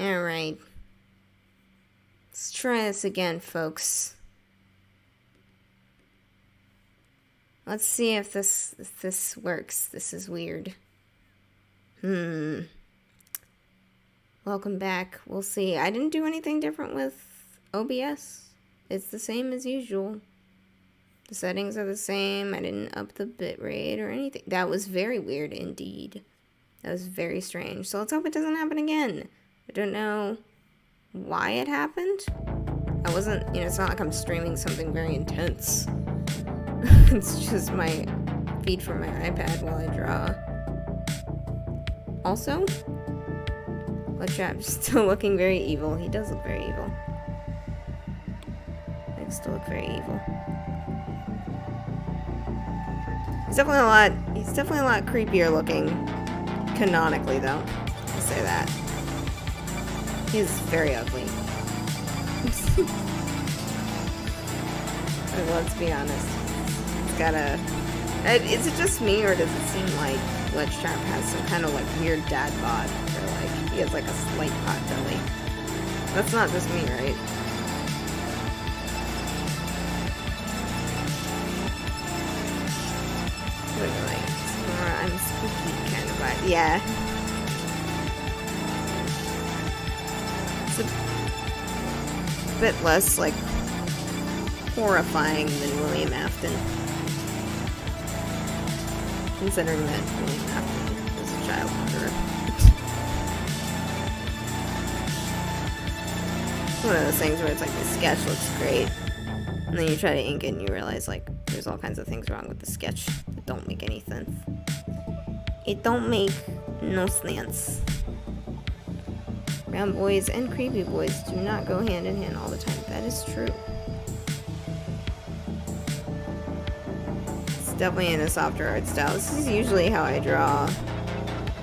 Alright. Let's try this again, folks. Let's see if this works. This is weird. Welcome back. We'll see. I didn't do anything different with OBS. It's the same as usual. The settings are the same. I didn't up the bitrate or anything. That was very weird indeed. That was very strange. So let's hope it doesn't happen again. I don't know why it happened. I wasn't, it's not like I'm streaming something very intense. It's just my feed from my iPad while I draw. Also, Bloodtrap's still looking very evil. He does look very evil. He still look very evil. He's definitely a lot creepier looking, canonically though. I'll say that. He's very ugly. Like, let's be honest. It's got a... Is it just me, or does it seem like Bloodtrap has some kind of like weird dad bod? Or like, he has like a slight pot belly? That's not just me, right? Like, I'm spooky kind of vibe. Yeah. It's a bit less, like, horrifying than William Afton. Considering that William Afton was a child murderer. It's one of those things where it's like, the sketch looks great, and then you try to ink it and you realize, like, there's all kinds of things wrong with the sketch that don't make any sense. It don't make no sense. Brown boys and creepy boys do not go hand in hand all the time. That is true. It's definitely in a softer art style. This is usually how I draw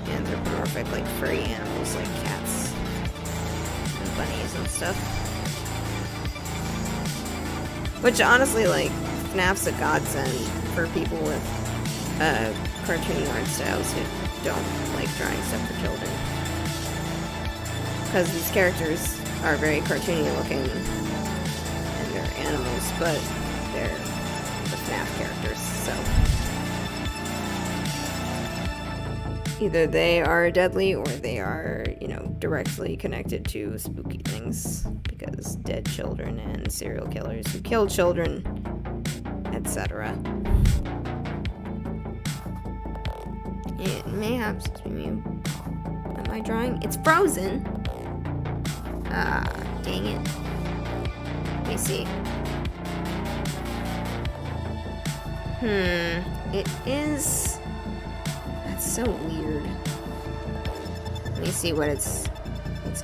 anthropomorphic, like furry animals, like cats and bunnies and stuff. Which honestly, like, FNAF's a godsend for people with cartoon art styles who don't like drawing stuff for children. Because these characters are very cartoony looking, and they're animals, but they're the FNAF characters, so. Either they are deadly, or they are, directly connected to spooky things, because dead children and serial killers who kill children, etc. It may have to be. Am I drawing? It's frozen! Ah, dang it. Let me see. It is... That's so weird. Let me see what it's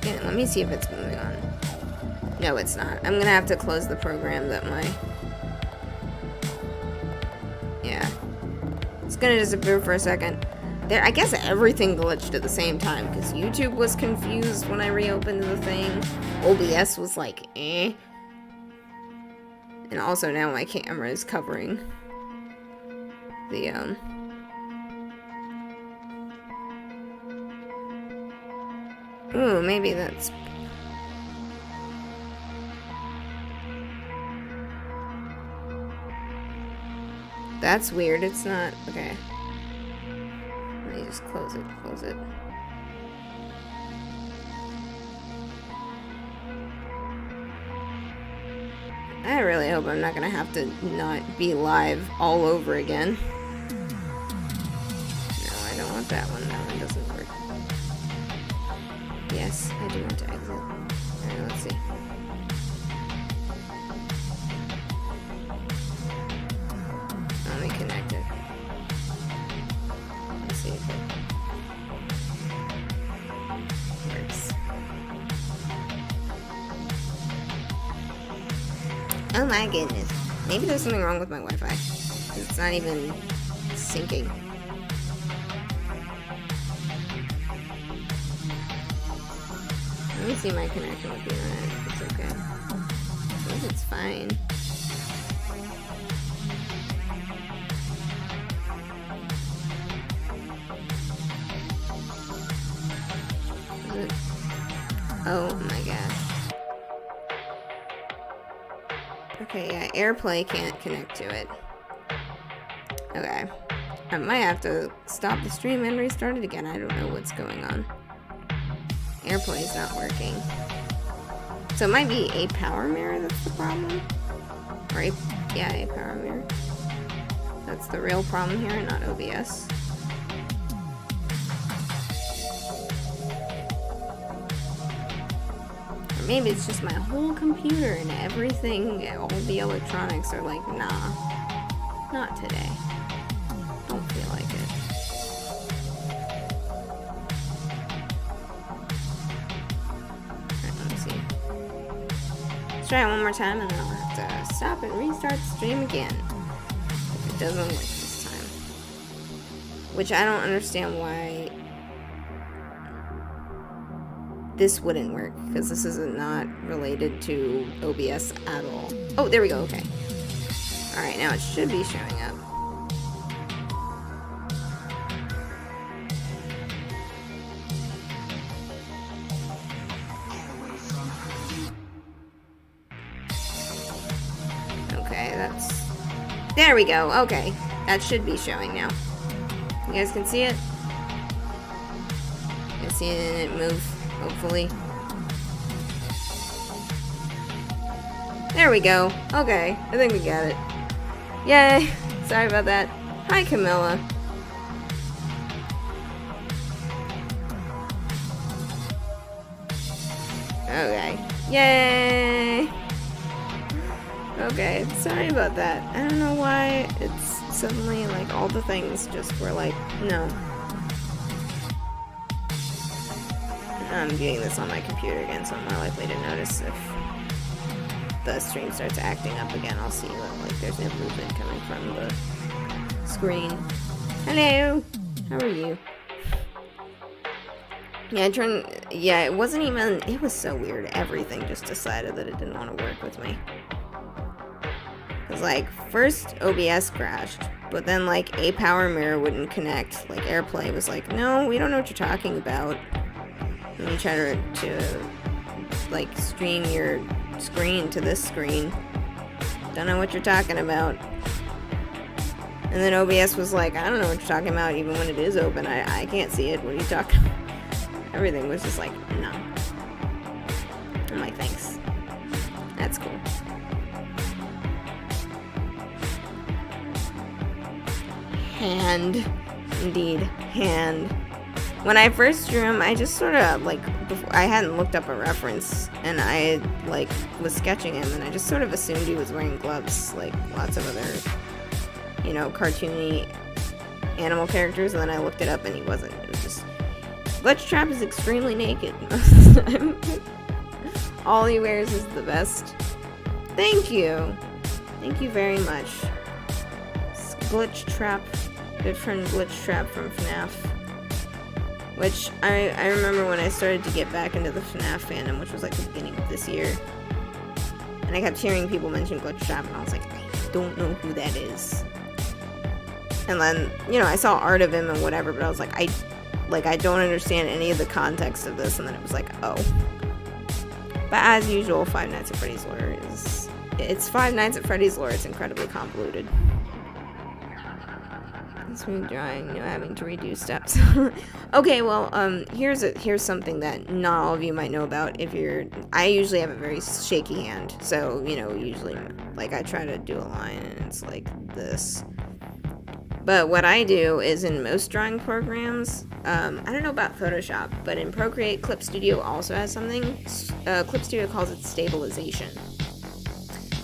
getting. Let me see if it's moving on. No, it's not. I'm gonna have to close the program that my... Yeah. It's gonna disappear for a second. I guess everything glitched at the same time, because YouTube was confused when I reopened the thing. OBS was like, eh. And also now my camera is covering the, Ooh, maybe that's... That's weird, it's not... Okay. Let me just close it. I really hope I'm not gonna have to not be live all over again. No, I don't want that one. That one doesn't work. Yes, I do want to exit. Alright, let's see. Let me connect it. Let's see if it works. Oh my goodness. Maybe there's something wrong with my Wi-Fi. It's not even syncing. Let me see my connection with the internet. It's okay. I think it's fine. Oh my gosh. Okay, yeah, AirPlay can't connect to it. Okay. I might have to stop the stream and restart it again. I don't know what's going on. AirPlay's not working. So it might be a power mirror that's the problem. Or yeah, a power mirror. That's the real problem here, not OBS. Or maybe it's just my whole computer and everything, all the electronics are like, nah, not today. Don't feel like it. Alright, let me see. Let's try it one more time and then I'll have to stop and restart the stream again. If it doesn't work this time. Which I don't understand why this wouldn't work, because this is not related to OBS at all. Oh, there we go, okay. Alright, now it should be showing up. Okay, that's... There we go, okay. That should be showing now. You guys can see it? You see it move, hopefully. There we go. Okay, I think we got it. Yay! Sorry about that. Hi, Camilla. Okay. Yay! Okay, sorry about that. I don't know why it's suddenly like all the things just were like, no. I'm viewing this on my computer again, so I'm more likely to notice if the stream starts acting up again. I'll see that like there's no movement coming from the screen. Hello! How are you? Yeah, it wasn't even, it was so weird. Everything just decided that it didn't want to work with me. It was like, first OBS crashed, but then like a power mirror wouldn't connect. Like AirPlay was like, no, we don't know what you're talking about. And you try to like stream your screen to this screen. Don't know what you're talking about. And then OBS was like, I don't know what you're talking about, even when it is open. I can't see it. What are you talking about? Everything was just like, no. I'm like, thanks. That's cool. Hand. Indeed. Hand. When I first drew him, I just sort of, like, before, I hadn't looked up a reference, and I, like, was sketching him, and I just sort of assumed he was wearing gloves, like lots of other, you know, cartoony animal characters, and then I looked it up, and he wasn't. It was just... Glitch Trap is extremely naked most of the time. All he wears is the vest. Thank you. Thank you very much. It's Glitch Trap. Good friend Glitch Trap from FNAF. Which, I remember when I started to get back into the FNAF fandom, which was like the beginning of this year. And I kept hearing people mention Glitch Trap, and I was like, I don't know who that is. And then, you know, I saw art of him and whatever, but I was like, I don't understand any of the context of this, and then it was like, oh. But as usual, Five Nights at Freddy's lore is... It's Five Nights at Freddy's lore, it's incredibly convoluted. Smooth drawing, no having to redo steps. Okay, well, here's something that not all of you might know about if you're... I usually have a very shaky hand, so, you know, usually, like, I try to do a line, and it's like this. But what I do is in most drawing programs, I don't know about Photoshop, but in Procreate, Clip Studio also has something. Clip Studio calls it stabilization.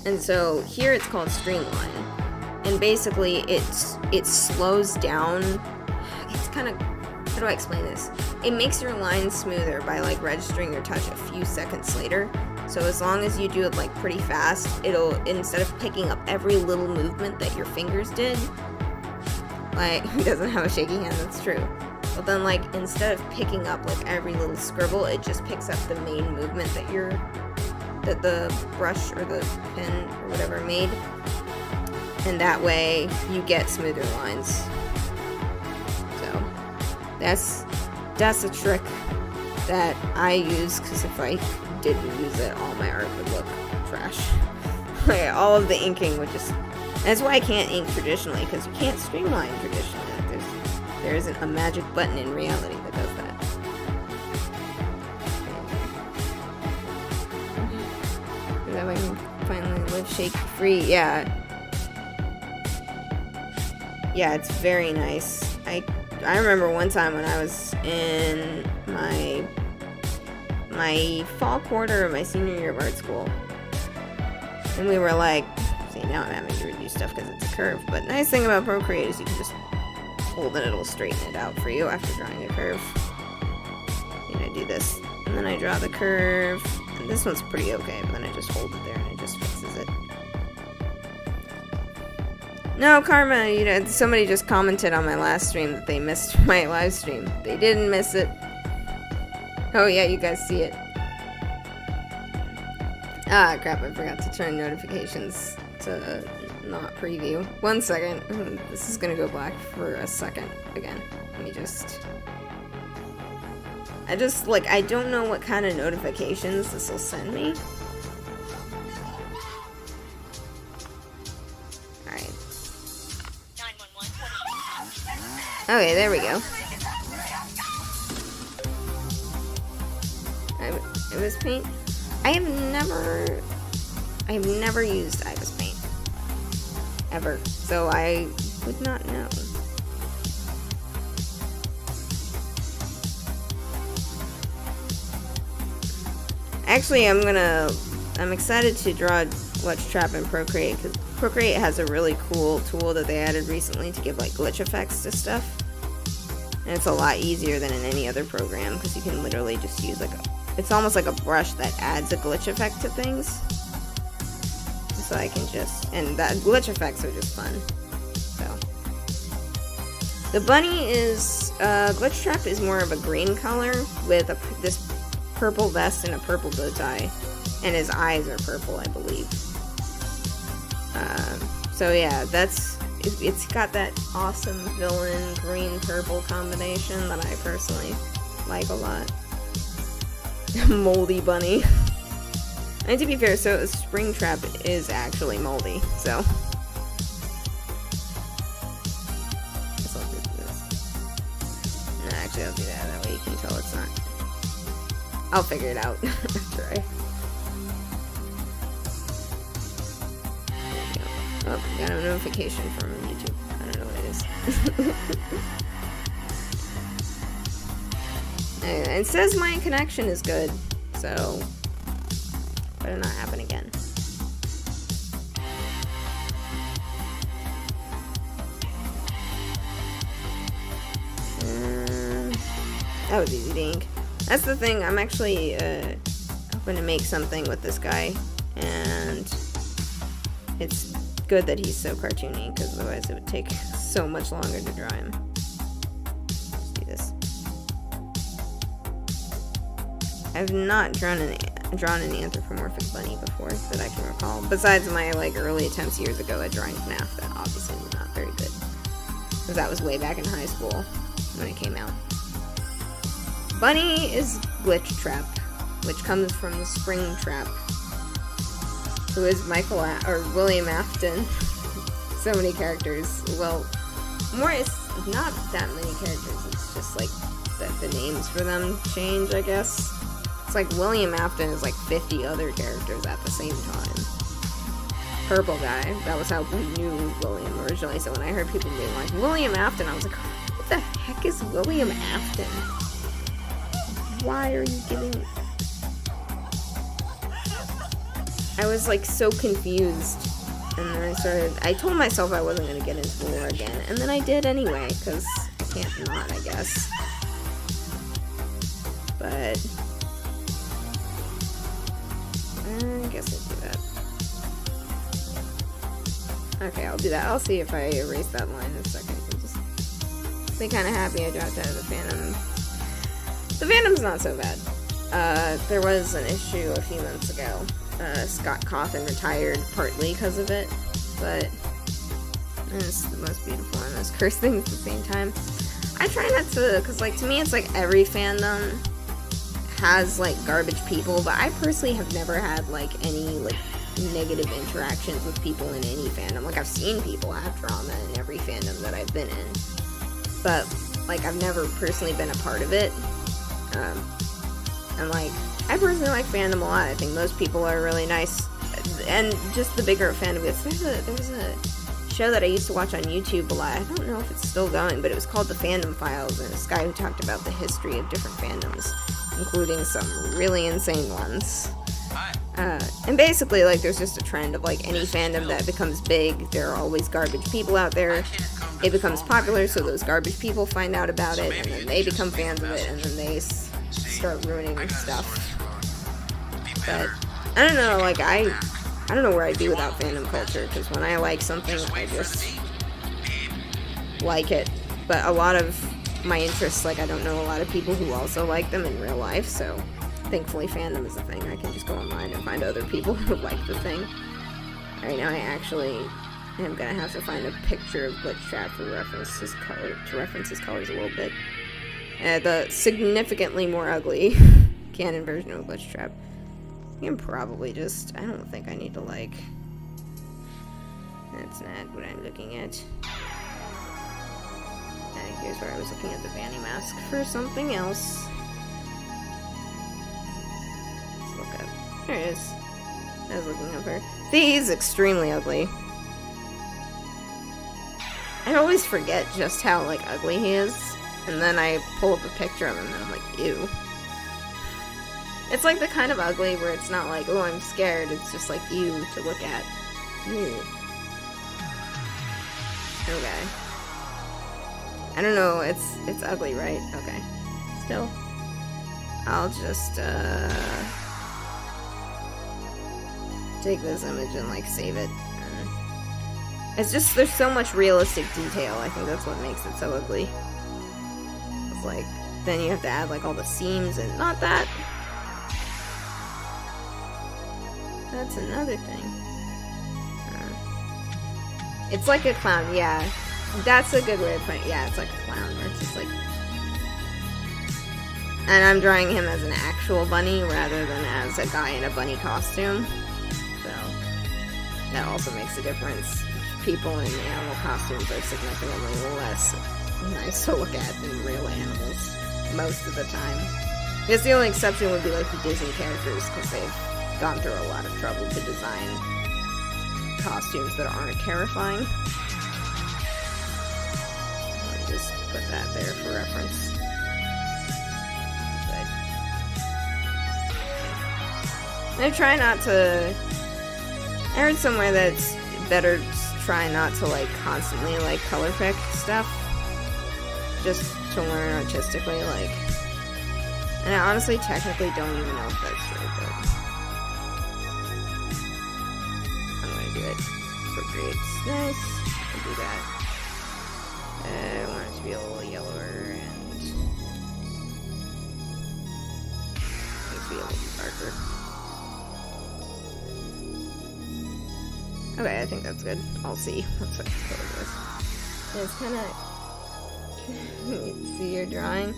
And so here it's called streamline. And basically it slows down. It's kind of, how do I explain this? It makes your lines smoother by like registering your touch a few seconds later. So as long as you do it like pretty fast, it'll, instead of picking up every little movement that your fingers did, like, who doesn't have a shaky hand? That's true. But then, like, instead of picking up, like, every little scribble, it just picks up the main movement that the brush or the pen or whatever made. And that way, you get smoother lines. So, that's a trick that I use, because if I didn't use it, all my art would look trash. Like, all of the inking would just... That's why I can't ink traditionally, because you can't streamline traditionally. There isn't a magic button in reality that does that. So that way I can finally live shake-free. Yeah. Yeah, it's very nice. I remember one time when I was in my fall quarter of my senior year of art school, and we were like, see, now I'm having to redo stuff because it's a curve, but nice thing about Procreate is you can just hold it, it'll straighten it out for you after drawing a curve. You know, I do this, and then I draw the curve, and this one's pretty okay, but then I just hold it there and it just fixes it. No, Karma, you know, somebody just commented on my last stream that they missed my live stream. They didn't miss it. Oh yeah, you guys see it. Ah, crap, I forgot to turn notifications to not preview. 1 second. This is gonna go black for a second again. Let me just... I don't know what kind of notifications this will send me. Alright. Okay, there we go. Ibis Paint? I have never used Ibis Paint. Ever. So I would not know. Actually, I'm excited to draw Glitch Trap in Procreate, because Procreate has a really cool tool that they added recently to give like glitch effects to stuff. And it's a lot easier than in any other program, because you can literally just use it's almost like a brush that adds a glitch effect to things. So I can and that glitch effects are just fun. So. The bunny is, Glitch Trap is more of a green color with this purple vest and a purple bow tie. And his eyes are purple, I believe. So yeah, it's got that awesome villain green-purple combination that I personally like a lot. Moldy bunny. And to be fair, so Springtrap is actually moldy, so. Guess I'll do this. No, actually I'll do that way you can tell it's not. I'll figure it out after I... Oh, got a notification from YouTube. I don't know what it is. Anyway, it says my connection is good, so better not happen again. That was easy to ink. That's the thing, I'm actually hoping to make something with this guy, and it's good that he's so cartoony, because otherwise it would take so much longer to draw him. Let's do this. I've not drawn an anthropomorphic bunny before that I can recall, besides my early attempts years ago at drawing FNAF that obviously was not very good, because that was way back in high school when it came out. Bunny is Glitch Trap, which comes from the Springtrap, who is William Afton. So many characters. Well, it's not that many characters. It's just the names for them change, I guess. It's like William Afton is 50 other characters at the same time. Purple guy. That was how we knew William originally. So when I heard people being like, William Afton, I was like, what the heck is William Afton? Why are you giving... I was so confused, and then I told myself I wasn't going to get into lore again, and then I did anyway, because I can't not, I guess. But, I guess I'll do that. Okay, I'll do that. I'll see if I erase that line in a second. I'll just be kind of happy I dropped out of the Phantom. The Phantom's not so bad. There was an issue a few months ago. Scott Cawthon retired partly because of it, but it's the most beautiful and most cursed thing at the same time. I try not to, because to me it's every fandom has like garbage people, but I personally have never had like any like negative interactions with people in any fandom. Like I've seen people have drama in every fandom that I've been in, but like I've never personally been a part of it. And like I personally like fandom a lot. I think most people are really nice, and just the bigger fandom gets. There's a show that I used to watch on YouTube a lot. I don't know if it's still going, but it was called The Fandom Files, and this guy who talked about the history of different fandoms, including some really insane ones. And basically, like, there's just a trend of, like, any fandom that becomes big, there are always garbage people out there. It becomes popular, so those garbage people find out about it, and then they become fans of it, and then they start ruining stuff. But, I don't know, like, I don't know where I'd be without fandom culture, because when I like something, I just like it. But a lot of my interests, like, I don't know a lot of people who also like them in real life, so thankfully fandom is a thing. I can just go online and find other people who like the thing. Alright, now I actually am gonna have to find a picture of Glitch Trap to reference his colors a little bit. The significantly more ugly canon version of Glitch Trap. I can probably just, I don't think I need to like, that's not what I'm looking at. Here's where I was looking at the Vanny mask for something else. Let's look up, there it is. I was looking up her. See, he's extremely ugly. I always forget just how like ugly he is, and then I pull up a picture of him and I'm like, ew. It's like the kind of ugly where it's not like, oh, I'm scared. It's just like, ew, to look at. Ew. Okay. I don't know. It's ugly, right? Okay. Still. I'll just, take this image and, like, save it. It's just, there's so much realistic detail. I think that's what makes it so ugly. It's like, then you have to add, like, all the seams and not that. That's another thing. It's like a clown, yeah. That's a good way of putting it. Yeah, it's like a clown. It's just like... And I'm drawing him as an actual bunny rather than as a guy in a bunny costume. So, that also makes a difference. People in animal costumes are significantly less nice to look at than real animals. Most of the time. I guess the only exception would be like the Disney characters, because they've gone through a lot of trouble to design costumes that aren't terrifying. Let me just put that there for reference. But I try not to... I heard somewhere that it's better to try not to like constantly like color pick stuff. Just to learn artistically, like... And I honestly technically don't even know if that's true, but... do it for grades. Nice. I'll do that. I want it to be a little yellower and it to be a little darker. Okay, I think that's good. I'll see once I color this. It's kind of... See your drawing?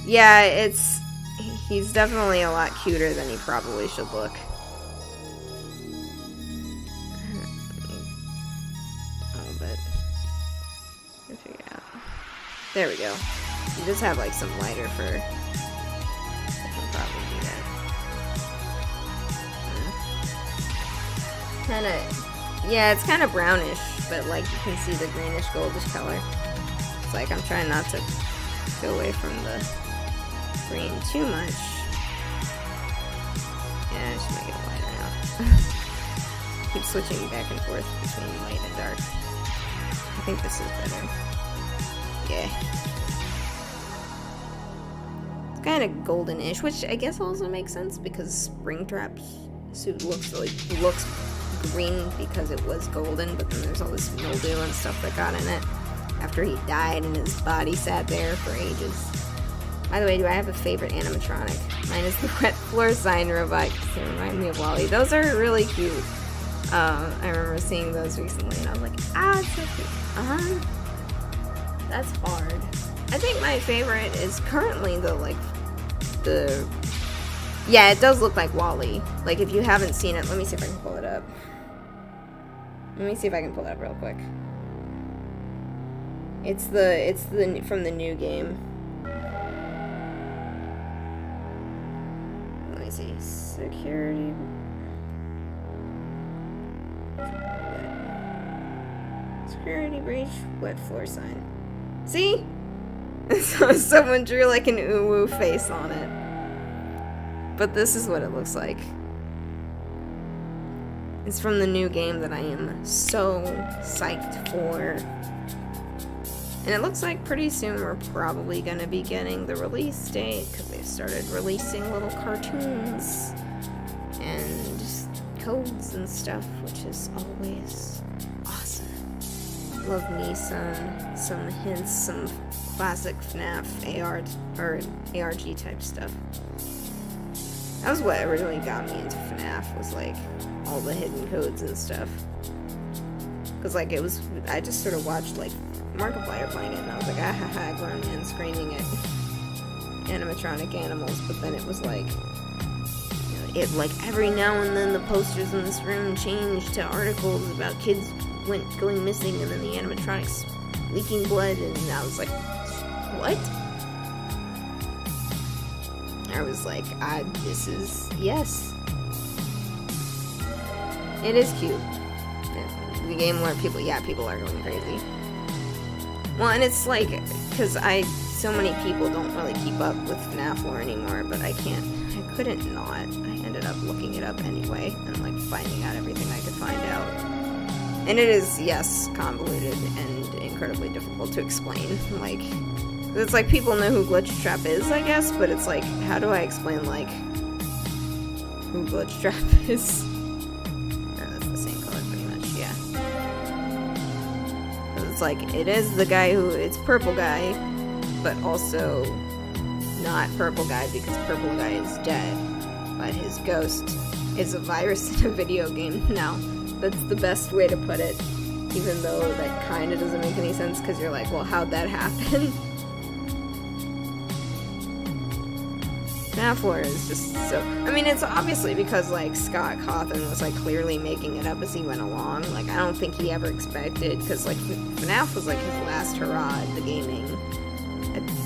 Yeah, he's definitely a lot cuter than he probably should look. There we go. You just have like some lighter fur. I can probably do that. Kinda, yeah, it's kind of brownish, but like you can see the greenish goldish color. It's like I'm trying not to go away from the green too much. Yeah, I should make it lighter now. Keep switching back and forth between light and dark. I think this is better. Yeah. It's kind of goldenish, which I guess also makes sense because Springtrap's suit looks green because it was golden, but then there's all this mildew and stuff that got in it after he died and his body sat there for ages. By the way, do I have a favorite animatronic? Mine is the wet floor sign robot because they remind me of Wall-E. Those are really cute. I remember seeing those recently and I was like, it's so cute. That's hard. I think my favorite is currently the Yeah, it does look like Wall-E. Like, if you haven't seen it, let me see if I can pull it up. Let me see if I can pull it up real quick. It's the from the new game. Let me see. Security. Security breach, wet floor sign. See? So someone drew like an ooh-woo face on it. But this is what it looks like. It's from the new game that I am so psyched for. And it looks like pretty soon we're probably going to be getting the release date, because they started releasing little cartoons and codes and stuff, which is always awesome. Love me some hints, some classic FNAF ARG type stuff. That was what originally got me into FNAF, was like all the hidden codes and stuff. Because like it was, I just sort of watched like Markiplier playing it, and I was like, ah ha ha, grown man screaming at animatronic animals. But then it was like, you know, it like every now and then the posters in this room changed to articles about kids going missing, and then the animatronics leaking blood, and I was like, what? I was like, this is, yes. It is cute. The game where people are going crazy. Well, and it's like, because so many people don't really keep up with FNAF lore anymore, but I couldn't not. I ended up looking it up anyway, and like finding out everything I could find out. And it is, yes, convoluted and incredibly difficult to explain. Like, it's like people know who Glitch Trap is, I guess, but it's like, how do I explain, like, who Glitch Trap is? That's the same color, pretty much, yeah. It's like, it is the guy it's Purple Guy, but also not Purple Guy, because Purple Guy is dead, but his ghost is a virus in a video game now. That's the best way to put it, even though that kind of doesn't make any sense, because you're like, well, how'd that happen? FNAF lore is just so... I mean, it's obviously because, like, Scott Cawthon was, like, clearly making it up as he went along. Like, I don't think he ever expected, because, like, FNAF was, like, his last hurrah at the gaming.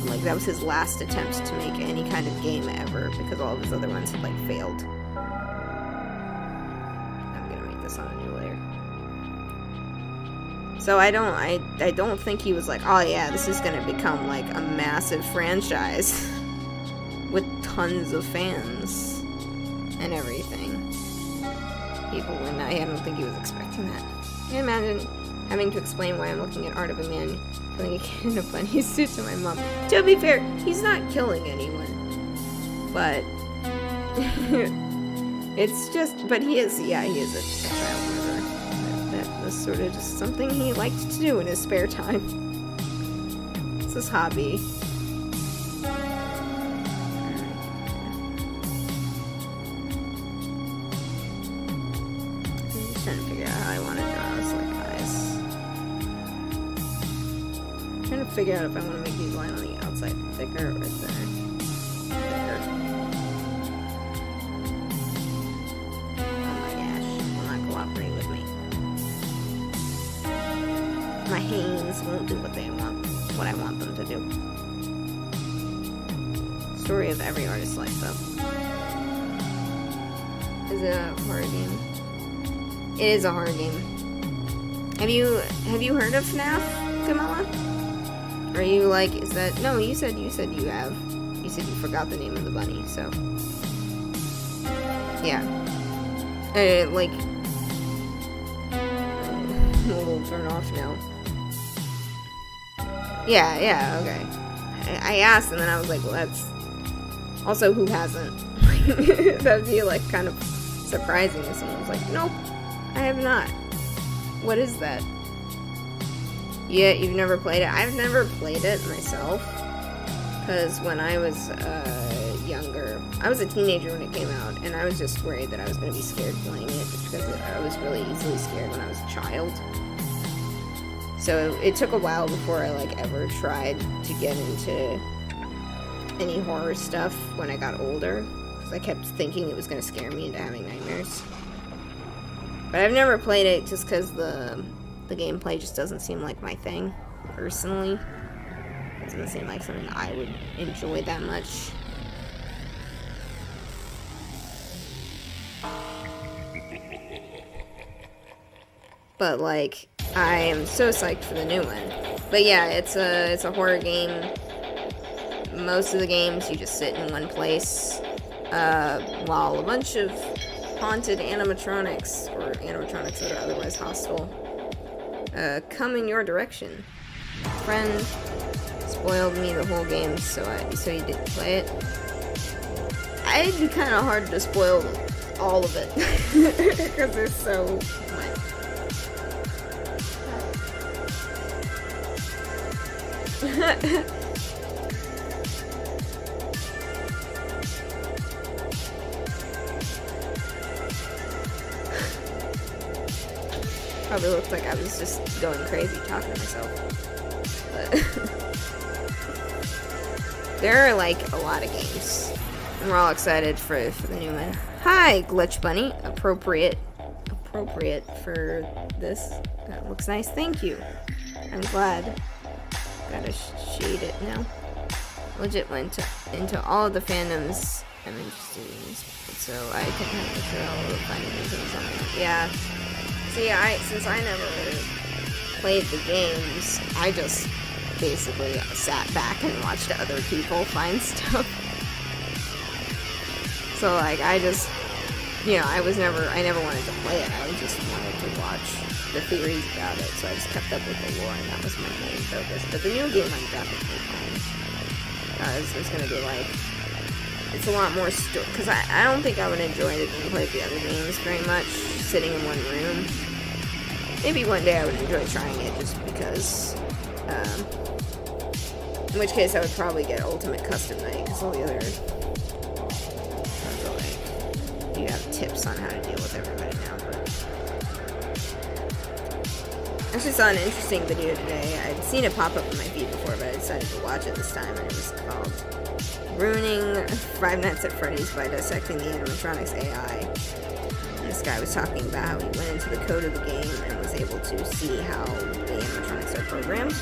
Like, that was his last attempt to make any kind of game ever, because all of his other ones had, like, failed. I'm gonna make this on a new layer. So I don't think he was like, oh yeah, this is gonna become, like, a massive franchise. With tons of fans and everything. People were not, I don't think he was expecting that. I can imagine having to explain why I'm looking at art of a man killing a kid in a bunny suit to my mom. To be fair, he's not killing anyone. But it's just, but he is a child murderer. That was sort of just something he liked to do in his spare time. It's his hobby. Trying to figure out how I want to draw this like eyes. Trying to figure out if I want to make these line on the outside thicker or thinner. Thicker. Oh my gosh, will not cooperate with me. My hands won't do what I want them to do. Story of every artist's life, though. Is it a horror game? It is a horror game. Have you heard of FNAF, Camilla? Are you like, is that, no, you said you have. You said you forgot the name of the bunny, so. Yeah. Like, we'll turn off now. Yeah, okay. I asked, and then I was like, well, that's, also, who hasn't? That'd be, like, kind of surprising if someone was like, nope. I have not. What is that? Yeah, you've never played it? I've never played it myself. Because when I was younger, I was a teenager when it came out, and I was just worried that I was going to be scared playing it, because I was really easily scared when I was a child. So it took a while before I, like, ever tried to get into any horror stuff when I got older. because I kept thinking it was going to scare me into having nightmares. But I've never played it just because the gameplay just doesn't seem like my thing, personally. It doesn't seem like something I would enjoy that much. But, like, I am so psyched for the new one. But yeah, it's a horror game. Most of the games, you just sit in one place, while a bunch of haunted animatronics, or animatronics that are otherwise hostile, come in your direction. A friend spoiled me the whole game, so you didn't play it. It'd be kind of hard to spoil all of it, because there's so much. Probably looked like I was just going crazy talking to myself. But there are like a lot of games, and we're all excited for the new one. Hi, Glitch Bunny. Appropriate for this. That looks nice. Thank you. I'm glad. Gotta shade it now. Legit went into all of the fandoms I'm interested in, so I can have to throw all the finding things on it. Yeah. See, since I never played the games, I just basically sat back and watched other people find stuff. So like, I just, you know, I never wanted to play it. I just wanted to watch the theories about it, so I just kept up with the lore, and that was my main focus. But the new game I'm definitely playing, because there's gonna be like, it's a lot more story, because I don't think I would enjoy the gameplay of the other games very much, sitting in one room. Maybe one day I would enjoy trying it, just because, in which case I would probably get Ultimate Custom Night, because all the other, like, you have tips on how to deal with everybody now, but I actually saw an interesting video today. I'd seen it pop up on my feed before, but I decided to watch it this time, and it was called Ruining Five Nights at Freddy's by Dissecting the Animatronics AI. And this guy was talking about how he went into the code of the game and was able to see how the animatronics are programmed.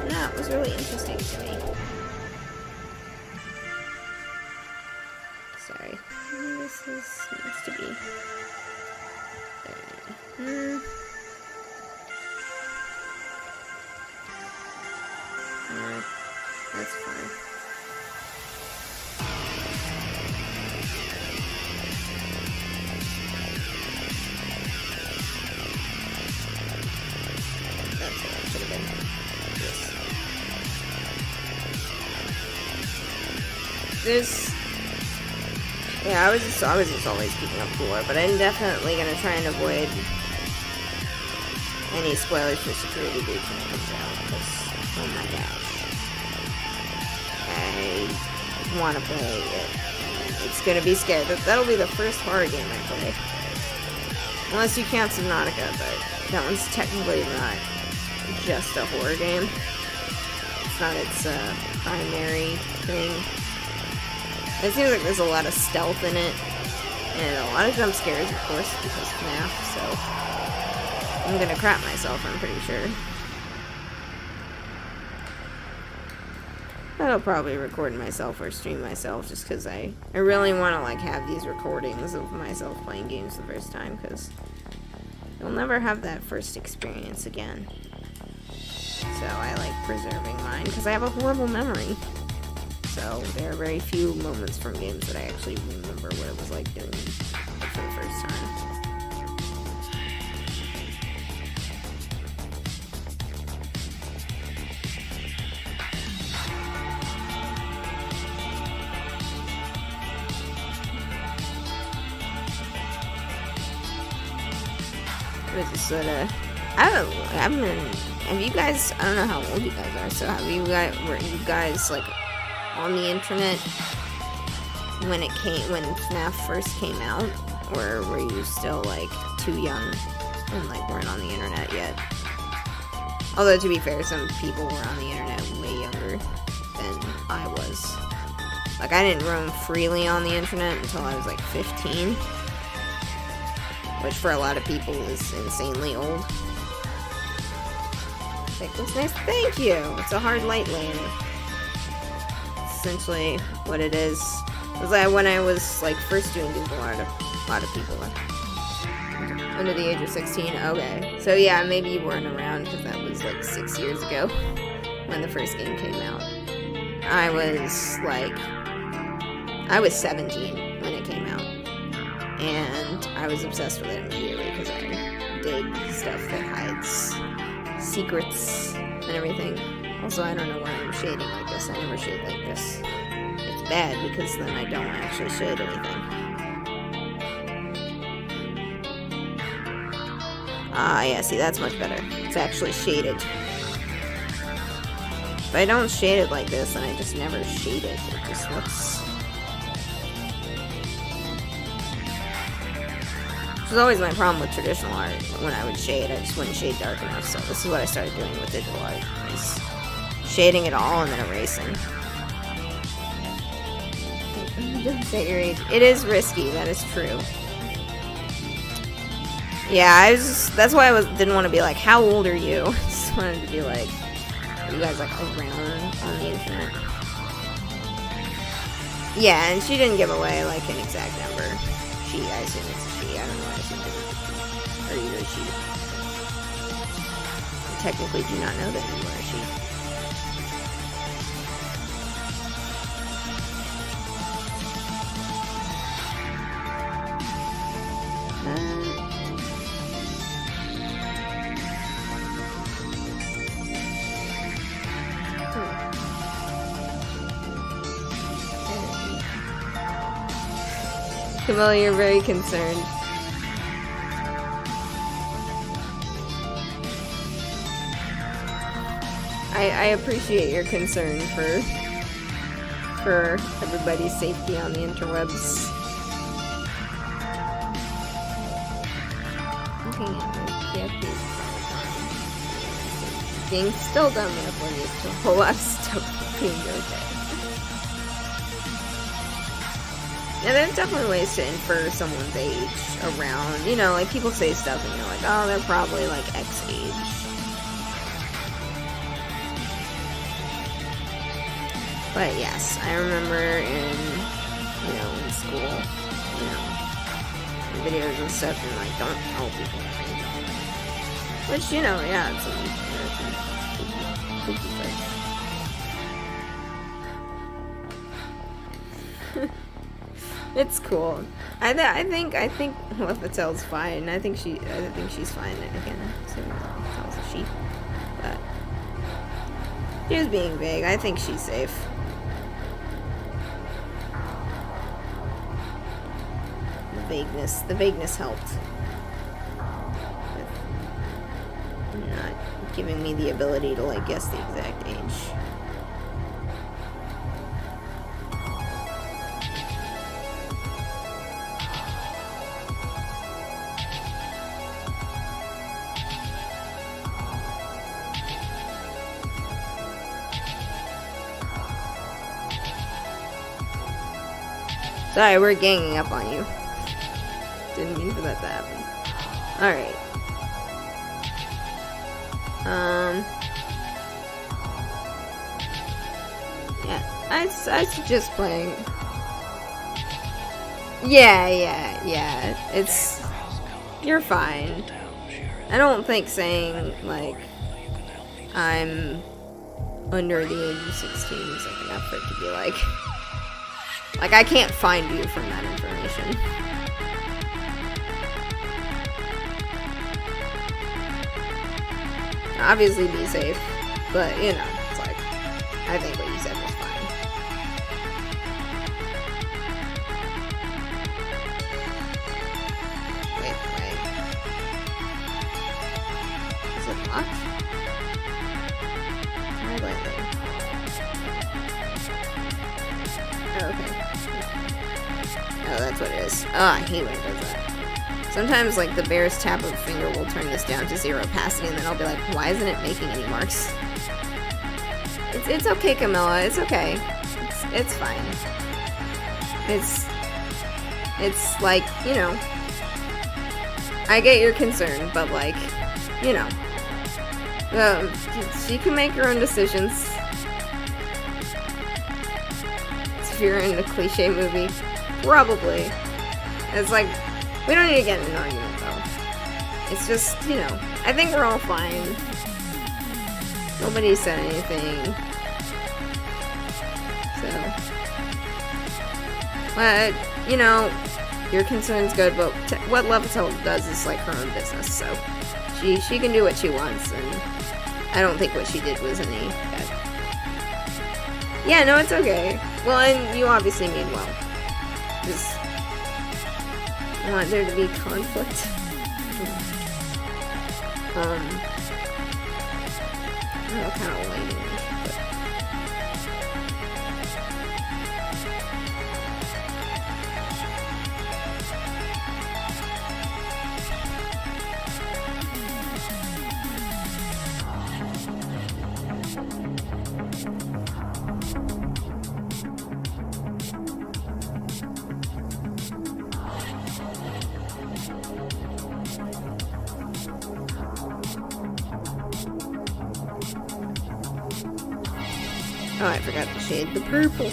And that was really interesting to me. Sorry. This needs to be there. That's fine. That's what I should have been. Yes. Yeah, I was just always keeping up lore, but I'm definitely gonna try and avoid any spoilers for Security Breach when it comes out, because, oh my gosh. I want to play it. It's gonna be scary. That'll be the first horror game I play. Unless you count Subnautica, but that one's technically not just a horror game. It's not its primary thing. It seems like there's a lot of stealth in it, and a lot of jump scares, of course, because FNAF, so I'm gonna crap myself, I'm pretty sure. I'll probably record myself or stream myself, just because I really want to like have these recordings of myself playing games the first time, because you'll never have that first experience again. So I like preserving mine, because I have a horrible memory. So there are very few moments from games that I actually remember what it was like doing it for the first time. Have you guys, I don't know how old you guys are, so were you guys like on the internet when FNAF first came out, or were you still like too young and like weren't on the internet yet? Although to be fair, some people were on the internet way younger than I was. Like, I didn't roam freely on the internet until I was like 15. Which for a lot of people is insanely old. Like, looks nice. Thank you! It's a hard light layer. Essentially what it is. Was that when I was like first doing digital art, a lot of people were under the age of 16. Okay. So yeah, maybe you weren't around because that was like 6 years ago when the first game came out. I was 17 when it came out. And I was obsessed with it immediately because I dig stuff that hides secrets and everything. Also, I don't know why I'm shading like this. I never shade like this. It's bad because then I don't actually shade anything. Ah, yeah, see, that's much better. It's actually shaded. If I don't shade it like this, then I just never shade it. It just looks... Which was always my problem with traditional art. When I would shade, I just wouldn't shade dark enough. So this is what I started doing with digital art. Is shading it all and then erasing. Don't say your age. It is risky, that is true. Yeah, that's why I didn't want to be like, how old are you? I just wanted to be like, are you guys like around on the internet? Yeah, and she didn't give away like an exact number. I assume it's a she. I don't know. I assume it's or either she. I technically do not know that you are a she. Camilla, you're very concerned. I appreciate your concern for everybody's safety on the interwebs. Looking at my characters being still done with when you do a whole lot of stuff being okay. Yeah, there's definitely ways to infer someone's age around, you know, like people say stuff and you're like, oh, they're probably like X age. But yes, I remember in school, videos and stuff and like, don't tell people your age. Which, yeah, it's some spooky things. It's cool. I think Patel's fine. I think she's fine. Again, so Patel's a she, but she was being vague. I think she's safe. The vagueness helped with not giving me the ability to like guess the exact age. Sorry, we're ganging up on you. Didn't mean for that to happen. Alright. Yeah, I suggest playing. Yeah. You're fine. I don't think saying, like, I'm under the age of 16 is like enough for it to be like, I can't find you from that information. Obviously be safe, but, it's like, I think what you said was fine. Wait. Is it locked? Try lightly. Oh, okay. Oh, that's what it is. Oh, I hate when it does that. Sometimes, like, the barest tap of a finger will turn this down to 0 opacity, and then I'll be like, why isn't it making any marks? It's okay, Camilla. It's okay. It's fine. It's like, you know, I get your concern, but like, you know, she can make her own decisions. If you're in a cliche movie, probably. It's like, we don't need to get in an argument though. It's just, you know, I think we're all fine. Nobody said anything. So, but, you know, your concern's good, but what Love Tilda does is like her own business, so she can do what she wants, and I don't think what she did was any bad. Yeah, no, it's okay. Well, and you obviously mean well. Just want there to be conflict. I don't know what kind of lighting I should put. Oh, I forgot to shade the purple.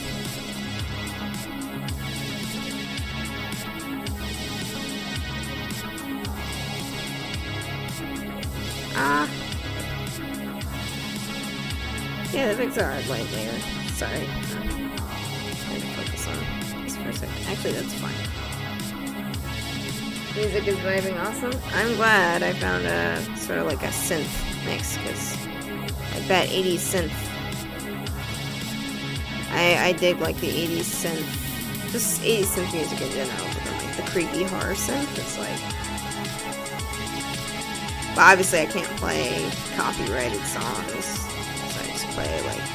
Ah. Yeah, the fix a hard light layer. Sorry. Trying to focus on this for a second. Actually, that's fine. Music is vibing awesome. I'm glad I found a sort of like a synth mix, because I bet 80s synth. I dig like the 80s synth, just 80s synth music in general, but then like the creepy horror synth, it's like, but obviously I can't play copyrighted songs, so I just play like,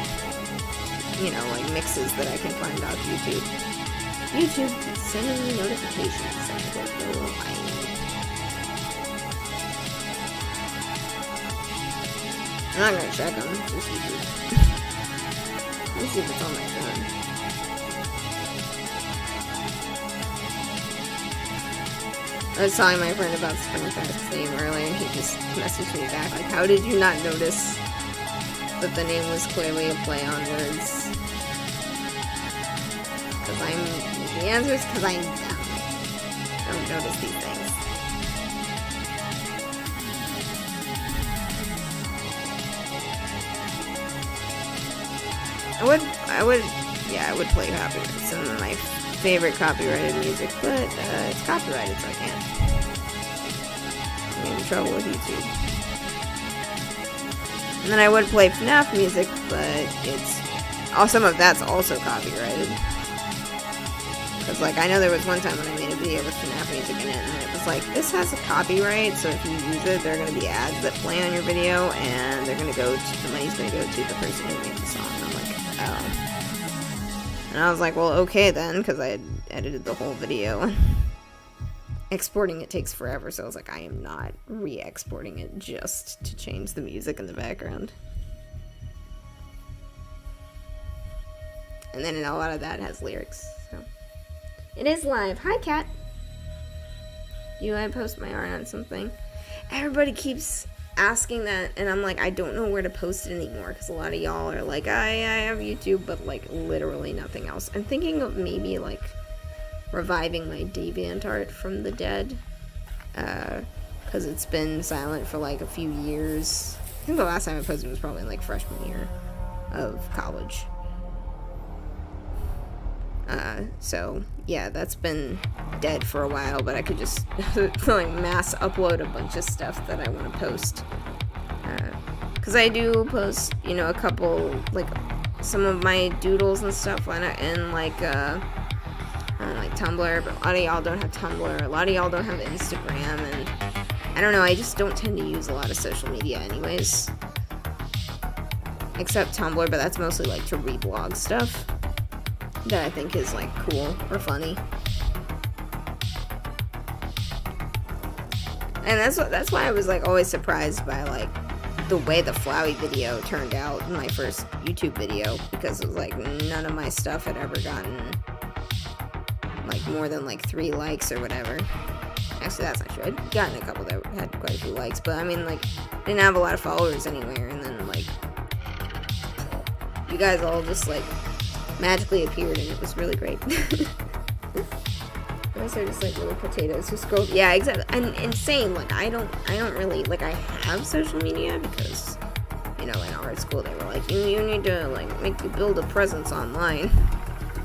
you know, like mixes that I can find off YouTube. YouTube, send me notifications, I don't know why. I'm not gonna check them, just YouTube. Let me see if it's on my phone. I was telling my friend about Springfest's name earlier, and he just messaged me back, like, how did you not notice that the name was clearly a play on words? The answer is because I'm dumb. I don't notice these things. I would play copyrighted. Some of my favorite copyrighted music, but it's copyrighted, so I can't. I'm in trouble with YouTube. And then I would play FNAF music, but some of that's also copyrighted. Because, like, I know there was one time when I made a video with FNAF music in it, and it was like, this has a copyright, so if you use it, there are going to be ads that play on your video, and the money's going to go to the person who made the song. And I'm like, oh. And I was like, well, okay then, because I had edited the whole video, and exporting it takes forever, so I was like, I am not re-exporting it just to change the music in the background. And then a lot of that has lyrics, so. It is live. Hi, Kat. I post my art on something? Everybody keeps asking that, and I'm like, I don't know where to post it anymore, because a lot of y'all are like, I have YouTube, but like literally nothing else. I'm thinking of maybe like reviving my DeviantArt from the dead, because it's been silent for like a few years. I think the last time I posted was probably like freshman year of college. So yeah, that's been dead for a while, but I could just like mass upload a bunch of stuff that I want to post. Because I do post, you know, a couple, like some of my doodles and stuff and like Tumblr, but a lot of y'all don't have Tumblr, a lot of y'all don't have Instagram, and I don't know, I just don't tend to use a lot of social media anyways. Except Tumblr, but that's mostly like to reblog stuff that I think is like cool or funny. And that's why I was like always surprised by like the way the Flowey video turned out in my first YouTube video, because it was like none of my stuff had ever gotten like more than like 3 likes or whatever. Actually, that's not true. I'd gotten a couple that had quite a few likes, but I mean, like, didn't have a lot of followers anywhere, and then, like, you guys all just, like, magically appeared, and it was really great. Those are just, like, little potatoes who scroll. Yeah, exactly. And insane. Like, I don't really, like, I have social media because, you know, in art school, they were like, you need to, like, make you build a presence online.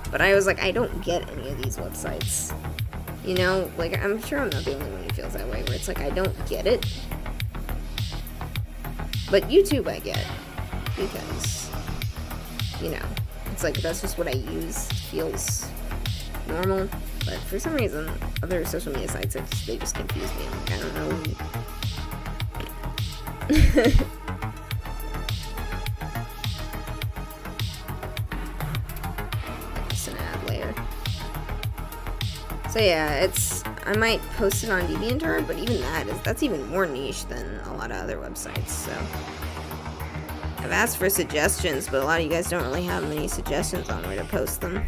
But I was like, I don't get any of these websites. You know, like, I'm sure I'm not the only one who feels that way, where it's like, I don't get it. But YouTube I get, because, you know, it's like, that's just what I use. It feels normal. But for some reason, other social media sites, they just confuse me. I'm like, I don't know. Just an ad layer. So yeah, I might post it on DeviantArt, but even that's even more niche than a lot of other websites, so. I've asked for suggestions, but a lot of you guys don't really have many suggestions on where to post them.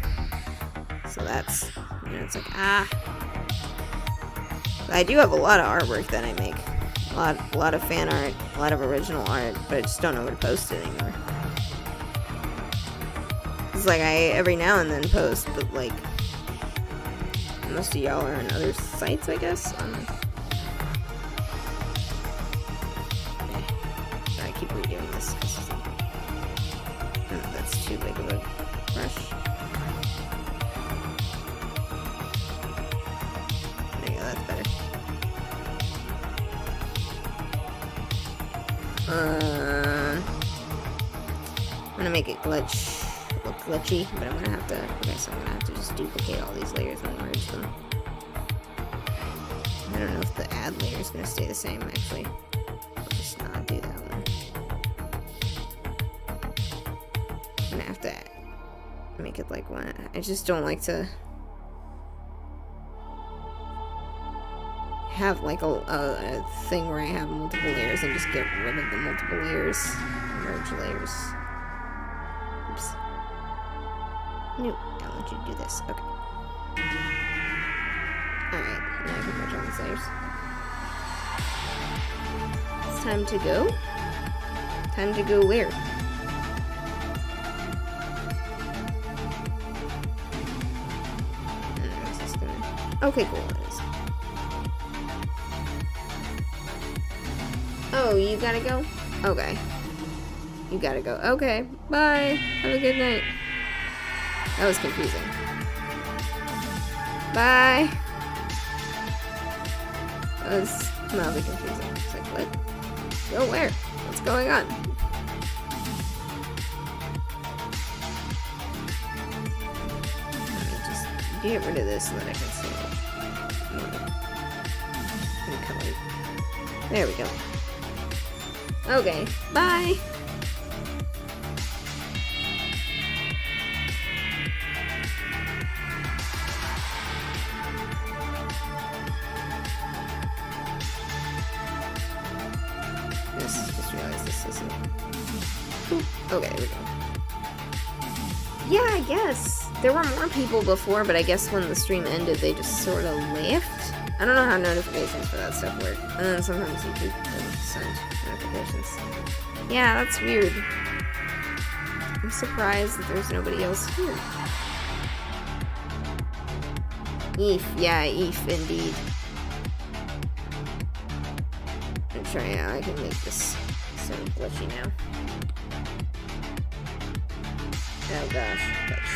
So that's, you know, it's like, I do have a lot of artwork that I make. A lot of fan art, a lot of original art, but I just don't know where to post it anymore. It's like, I every now and then post, but like, most of y'all are on other sites, I guess. I keep redoing this. That's too big of a brush. There you go, that's better. I'm gonna make it look glitchy, but I'm gonna have to, okay, so I'm gonna have to just duplicate all these layers and merge them. I don't know if the add layer is gonna stay the same, actually. I'll just not do that one. I'm gonna have to make it like one. I just don't like to have like a thing where I have multiple layers and just get rid of the multiple layers. Merge layers. Oops. No, I want you to do this. Okay. Alright, now I can merge all these layers. It's time to go. Time to go where? Okay, cool, it is. Oh, you gotta go? Okay. You gotta go. Okay, bye. Have a good night. That was confusing. Bye. That was mildly confusing. It's like, what? Go where? What's going on? Let me just get rid of this so that I can see it. There we go. Okay, bye. Just realized this isn't. Ooh, okay, there we go. Yeah, I guess. There were more people before, but I guess when the stream ended, they just sort of left. I don't know how notifications for that stuff work. And then sometimes YouTube doesn't send notifications. Yeah, that's weird. I'm surprised that there's nobody else here. Eef, yeah, Eef, indeed. I'm trying, yeah, I can make this so glitchy now. Oh gosh, glitch.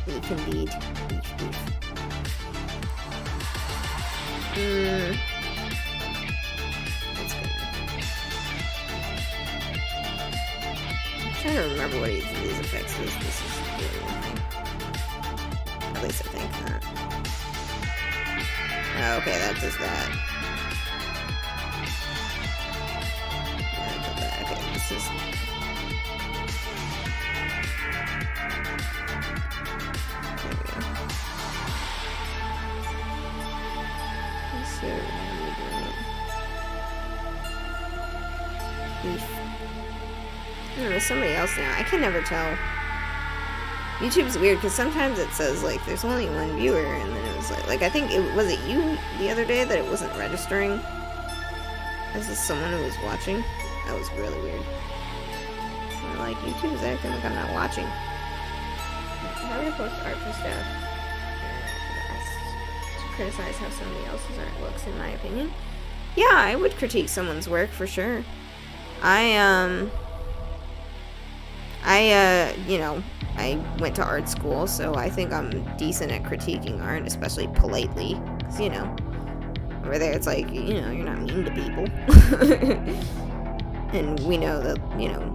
Eef, indeed. Eef, eef. That's good. I'm trying to remember what each of these effects is. This is really nothing. At least I think that. Oh, okay, that does that. Yeah, that did that. Okay, this is. There we go. So, how are we doing it? Beef. There's somebody else now. I can never tell. YouTube's weird because sometimes it says like there's only one viewer, and then it was like I think was it you the other day that it wasn't registering as someone who was watching. That was really weird. And like YouTube is acting like I'm not watching. If I were to post art for stuff to criticize how somebody else's art looks, in my opinion, yeah, I would critique someone's work for sure. You know, I went to art school, so I think I'm decent at critiquing art, especially politely. Because, you know, over there it's like, you know, you're not mean to people. And we know that, you know,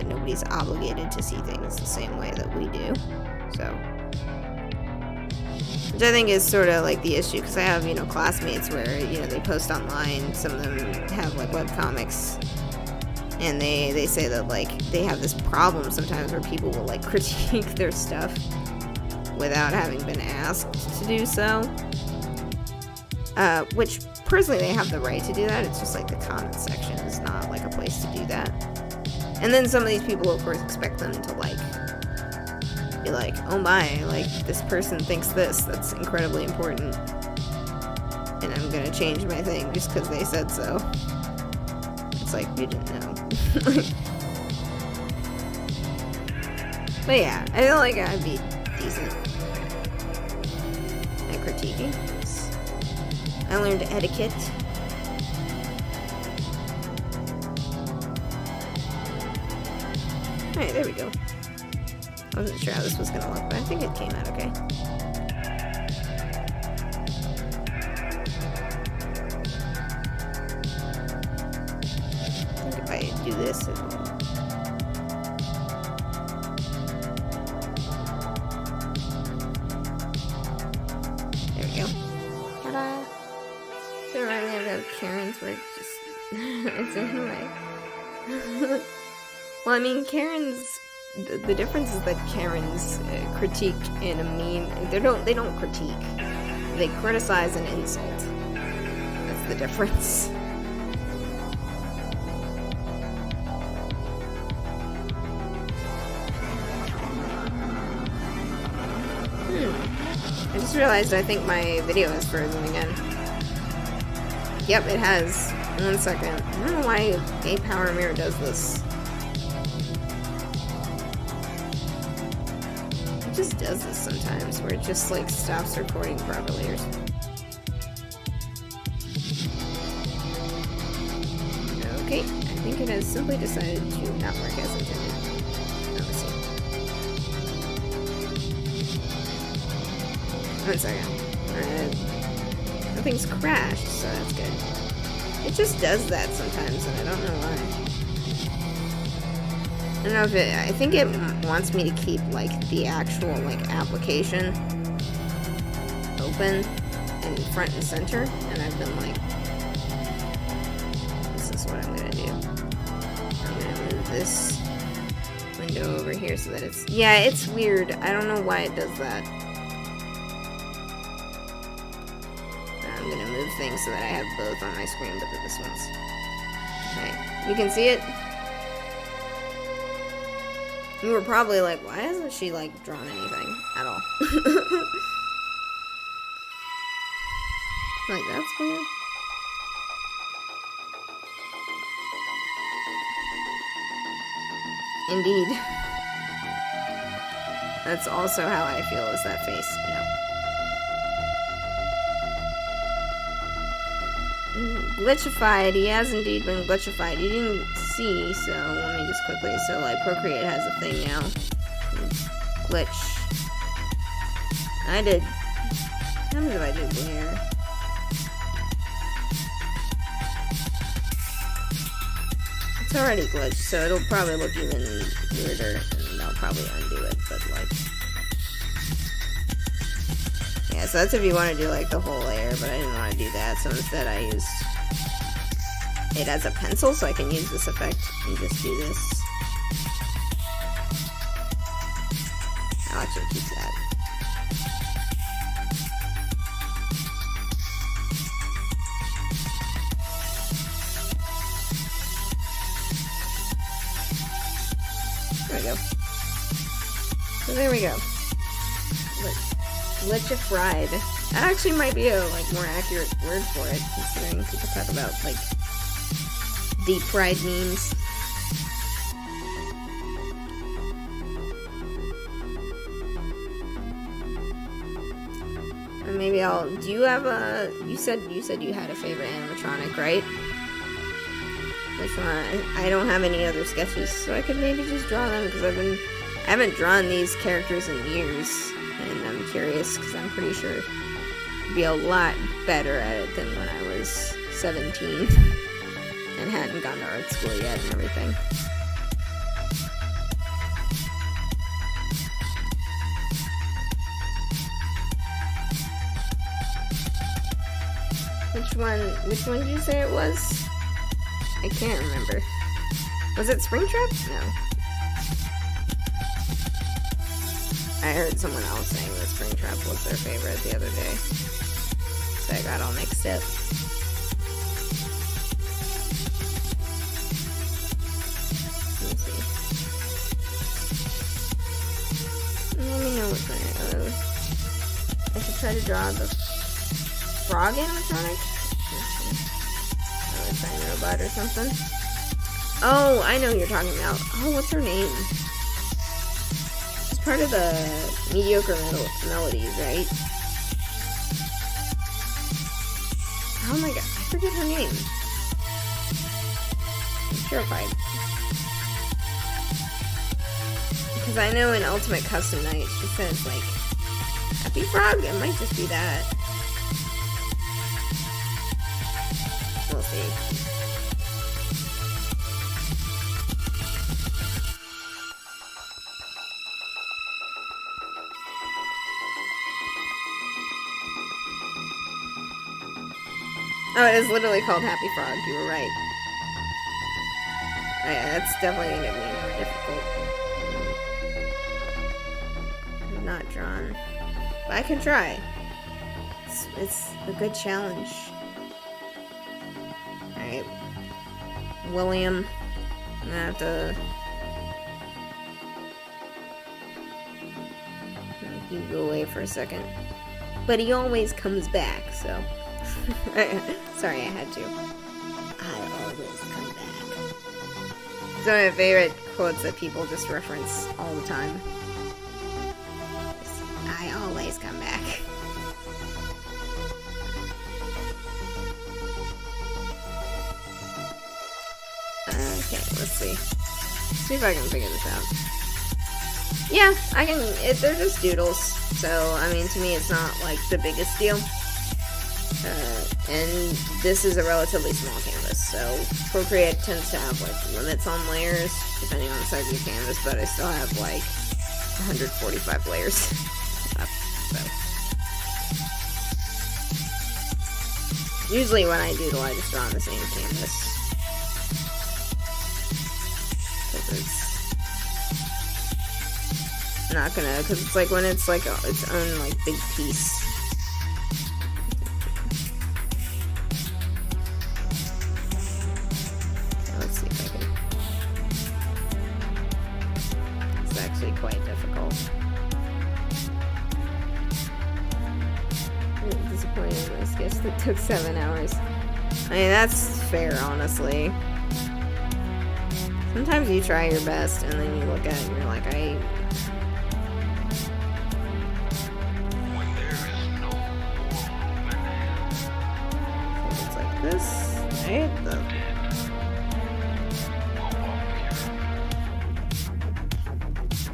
nobody's obligated to see things the same way that we do. So, which I think is sort of like the issue, because I have, you know, classmates where, you know, they post online. Some of them have, like, webcomics. And they say that, like, they have this problem sometimes where people will, like, critique their stuff without having been asked to do so. Which, personally, they have the right to do that. It's just, like, the comment section is not, like, a place to do that. And then some of these people, of course, expect them to, like, be like, oh my, like, this person thinks this. That's incredibly important. And I'm gonna change my thing just because they said so. It's like, you didn't know. But yeah, I feel like I'd be decent at critiquing. I learned etiquette. Alright, there we go. I wasn't sure how this was gonna look, but I think it came out okay. Do this. There we go. Ta-da! So reminding me of Karen's work, just it's in a way. Well, I mean, Karen's the difference is that Karen's critique in a meme. They don't critique. They criticize and insult. That's the difference. I just realized I think my video is frozen again. Yep, it has. 1 second. I don't know why A Power Mirror does this. It just does this sometimes, where it just like stops recording properly or something. Okay, I think it has simply decided to not work as intended. Let's see. 1 second. Nothing's crashed, so that's good. It just does that sometimes, and I don't know why. I don't know if it... I think it wants me to keep, like, the actual, like, application open and front and center, and I've been like... This is what I'm gonna do. I'm gonna move this window over here so that it's... Yeah, it's weird. I don't know why it does that. I'm gonna move things so that I have both on my screen, but that this one's... Right. You can see it? You were probably like, why hasn't she, like, drawn anything at all? Like, that's weird. Indeed. That's also how I feel, is that face, you know. Glitchified. He has indeed been glitchified. You didn't see, so let me just quickly. So, like, Procreate has a thing now. Glitch. I did. How much did I do there? It's already glitched, so it'll probably look even weirder, and I'll probably undo it, but, like... Yeah, so that's if you want to do, like, the whole layer, but I didn't want to do that, so instead I used it as a pencil, so I can use this effect and just do this. I'll actually keep that. There we go. So there we go. Glitch fried. That actually might be a more accurate word for it, considering people talk about deep fried memes. And maybe do you have you said you had a favorite animatronic, right? Which one? I don't have any other sketches, so I could maybe just draw them, because I haven't drawn these characters in years, and I'm curious, because I'm pretty sure I'd be a lot better at it than when I was 17 and hadn't gone to art school yet and everything. Which one did you say it was? I can't remember. Was it Springtrap? No. I heard someone else saying that Springtrap was their favorite the other day, so I got all mixed up. Let's see. Let me know what's in it. I should try to draw the frog animatronic? A tiny robot or something. Oh, I know who you're talking about. Oh, what's her name? She's part of the mediocre melodies, right? Oh my god, I forget her name. I'm terrified. Because I know in Ultimate Custom Night, she says, Happy Frog? It might just be that. We'll see. Oh, it is literally called Happy Frog. You were right. Oh, yeah, that's definitely going to be difficult. Not drawn. But I can try. It's a good challenge. Alright. William. I'm gonna have to... You go away for a second. But he always comes back, so... Sorry, I had to. I always come back. It's one of my favorite quotes that people just reference all the time. I always come back. Okay, let's see. See if I can figure this out. Yeah, I can. They're just doodles, so I mean, to me, it's not the biggest deal. And this is a relatively small canvas, so Procreate tends to have limits on layers depending on the size of your canvas, but I still have 145 layers up, so. Usually when I doodle, I just draw on the same canvas. It's not gonna, because it's when it's its own big piece. Let's see if I can. It's actually quite difficult. I'm disappointed in my sketch that took 7 hours. I mean, that's fair, honestly. Sometimes you try your best and then you look at it and you're like, it's like this, right?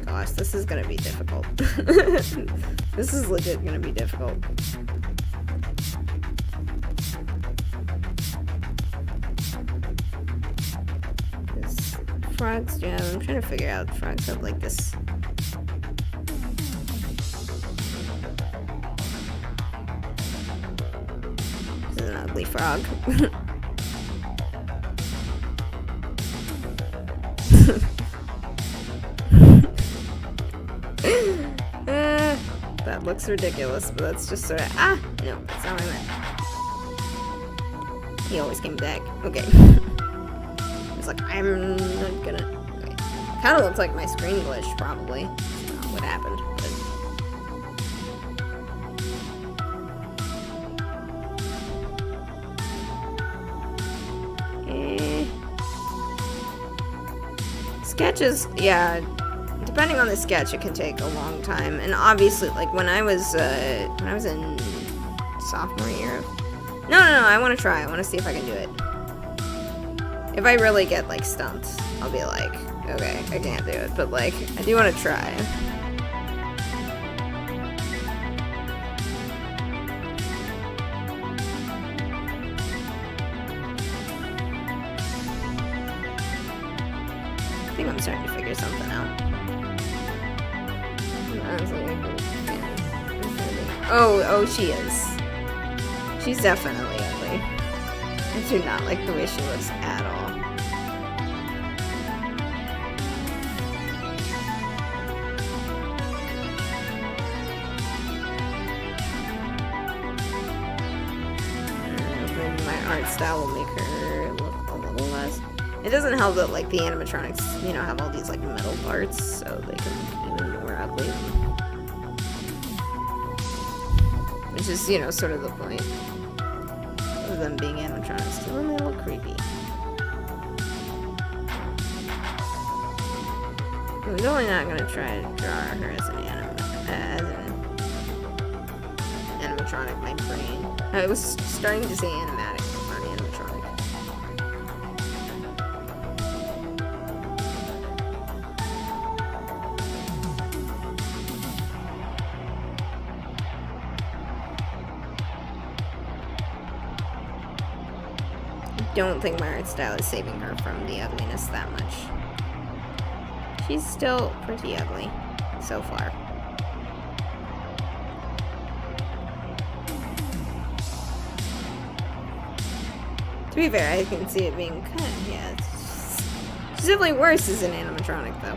Gosh, this is gonna be difficult. This is legit gonna be difficult. Frogs, yeah, I'm trying to figure out frogs have this. This is an ugly frog. That looks ridiculous, but that's just sort of, no, that's not what I meant. He always came back. Okay. I'm not gonna. Okay. Kind of looks like my screen glitched, probably. That's not what happened. But... Sketches, yeah. Depending on the sketch, it can take a long time. And obviously, like when I was in sophomore year. No, I want to try. I want to see if I can do it. If I really get like stumped, I'll be like, okay, I can't do it. But like, I do want to try. I think I'm starting to figure something out. Oh, she is. She's definitely ugly. I do not like the way she looks at all. Maybe my art style will make her look a little less. It doesn't help that like the animatronics, you know, have all these like metal parts, so they can look even more ugly. Which is, you know, sort of the point of them being animatronics. They look creepy. I'm really not gonna try to draw her as an animatronic. My brain. I was starting to say animatic, not animatronic. I don't think my art style is saving her from the ugliness that much. She's still pretty ugly so far. To be fair, I can see it being kind of, yeah. She's definitely worse as an animatronic, though.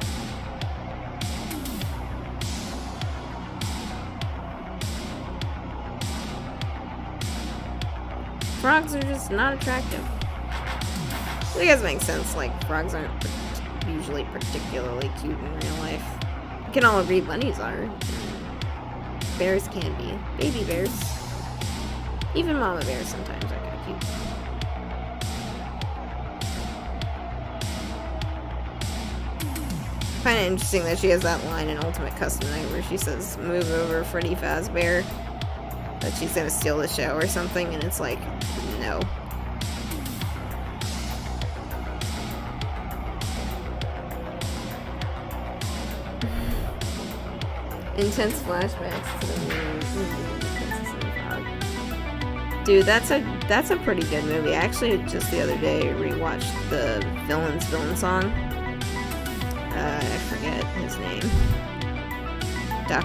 Frogs are just not attractive. I guess it makes sense, like, frogs aren't usually particularly cute in real life. We can all agree bunnies are. Bears can be. Baby bears. Even mama bears sometimes are kind of cute. Kind of interesting that she has that line in Ultimate Custom Night where she says, "Move over, Freddy Fazbear." That she's gonna steal the show or something, and it's like, no. Intense flashbacks to the movie. Dude, that's a pretty good movie. I actually just the other day rewatched the villain song. I forget his name. No.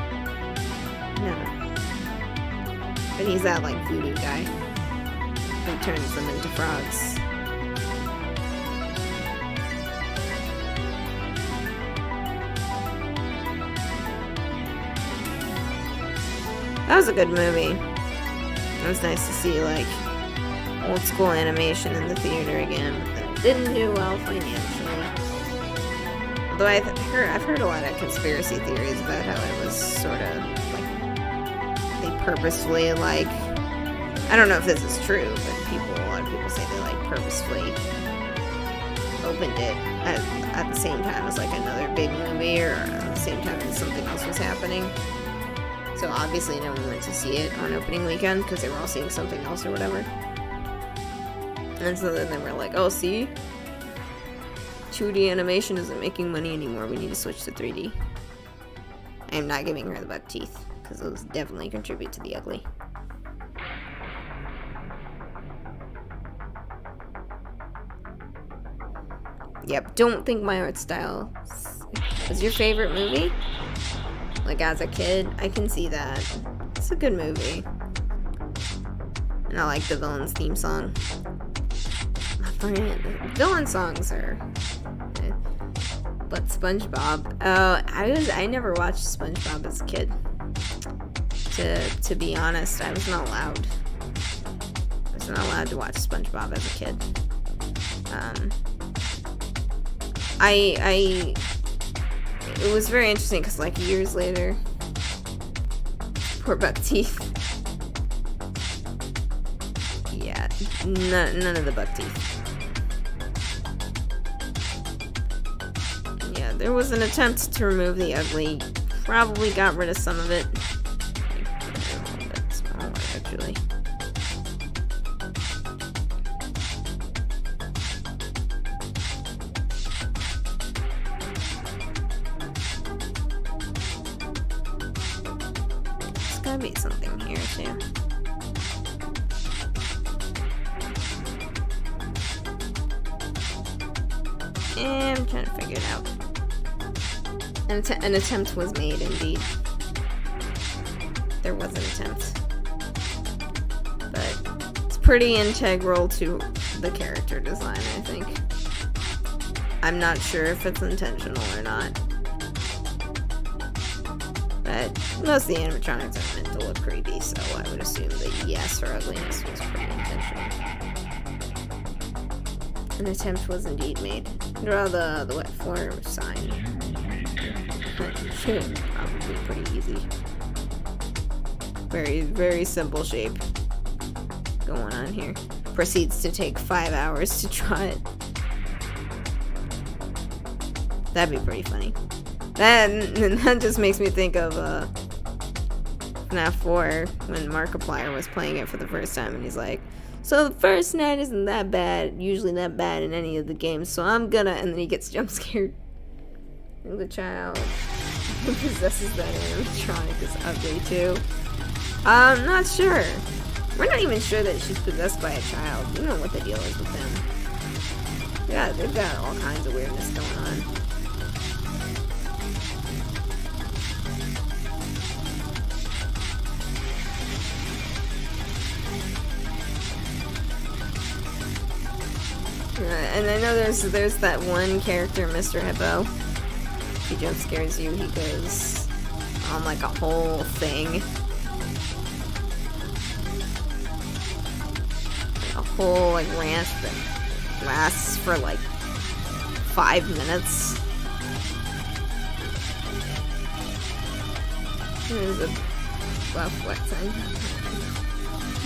But he's that like voodoo guy who turns them into frogs. That was a good movie. It was nice to see like old school animation in the theater again, but then it didn't do well financially. Although I've heard a lot of conspiracy theories about how it was sort of like they purposefully like, I don't know if this is true, but a lot of people say they like purposefully opened it at the same time as like another big movie, or at the same time as something else was happening. So obviously no one went to see it on opening weekend because they were all seeing something else or whatever. And so then they were like, oh, see? 2D animation isn't making money anymore. We need to switch to 3D. I am not giving her the buck teeth because those definitely contribute to the ugly. Yep, don't think my art style is your favorite movie. Like, as a kid, I can see that. It's a good movie. And I like the villain's theme song. Villain songs are... But SpongeBob... I never watched SpongeBob as a kid. To be honest, I was not allowed. I was not allowed to watch SpongeBob as a kid. it was very interesting because, like, years later, poor buck teeth. Yeah, none of the buck teeth. Yeah, there was an attempt to remove the ugly. Probably got rid of some of it. A little bit smaller, actually. There's gotta be something here, too. And I'm trying to figure it out. An attempt was made, indeed. There was an attempt. But it's pretty integral to the character design, I think. I'm not sure if it's intentional or not. But most of the animatronics are meant to look creepy, so I would assume that yes, her ugliness was pretty intentional. An attempt was indeed made. Draw the wet floor sign. Probably pretty easy. Very simple shape going on here. Proceeds to take 5 hours to draw it. That'd be pretty funny. That just makes me think of FNAF 4 when Markiplier was playing it for the first time, and he's like, so the first night isn't that bad, usually that bad in any of the games, so I'm gonna, and then he gets jump scared. And the child who possesses that animatronic is ugly too. I'm not sure. We're not even sure that she's possessed by a child. We don't know what the deal is with them. Yeah, they've got all kinds of weirdness going on. And I know there's that one character, Mr. Hippo. If he jump scares you, he goes on like a whole thing. A whole like rant that lasts for like 5 minutes. There's a buff wet sign.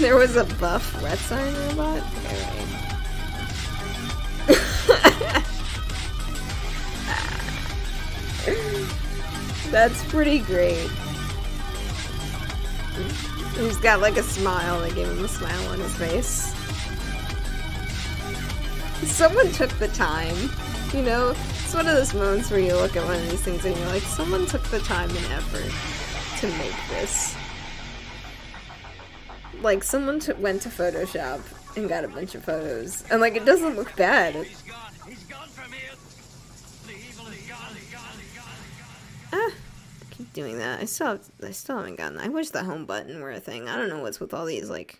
There was a buff wet sign robot? Okay, right. That's pretty great. He's got like a smile. They gave him a smile on his face. Someone took the time, you know? It's one of those moments where you look at one of these things and you're like, someone took the time and effort to make this. Like, someone went to Photoshop and got a bunch of photos. And, like, it doesn't look bad. He's gone from here. The evil is gone. Keep doing that. I still haven't gotten that. I wish the home button were a thing. I don't know what's with all these, like,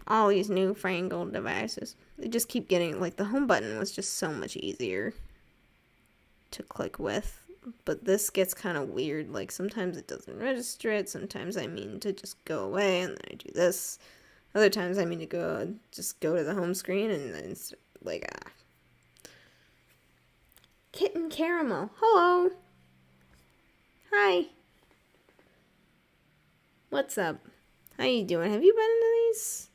all these newfangled devices. They just keep getting, like, the home button was just so much easier to click with. But this gets kind of weird. Like, sometimes it doesn't register it. Sometimes I mean to just go away and then I do this. Other times I mean to just go to the home screen and then it's like, Kitten Caramel. Hello. Hi. What's up? How you doing? Have you been into these?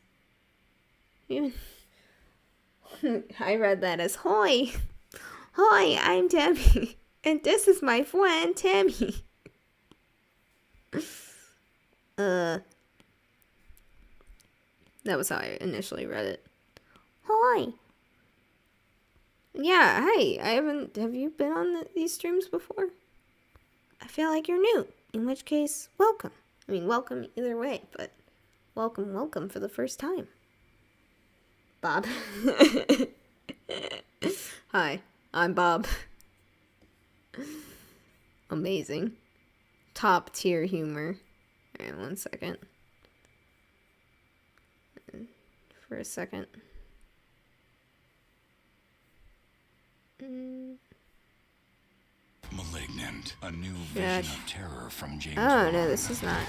I read that as Hoi. Hoi, I'm Tammy. And this is my friend, Tammy. That was how I initially read it. Hi. Yeah, hi. Have you been on these streams before? I feel like you're new. In which case, welcome. I mean, welcome either way, but welcome for the first time. Bob. Hi, I'm Bob. Amazing. Top tier humor. Alright, 1 second. For a second. Malignant. A new vision of terror from James. Oh, no, this is not.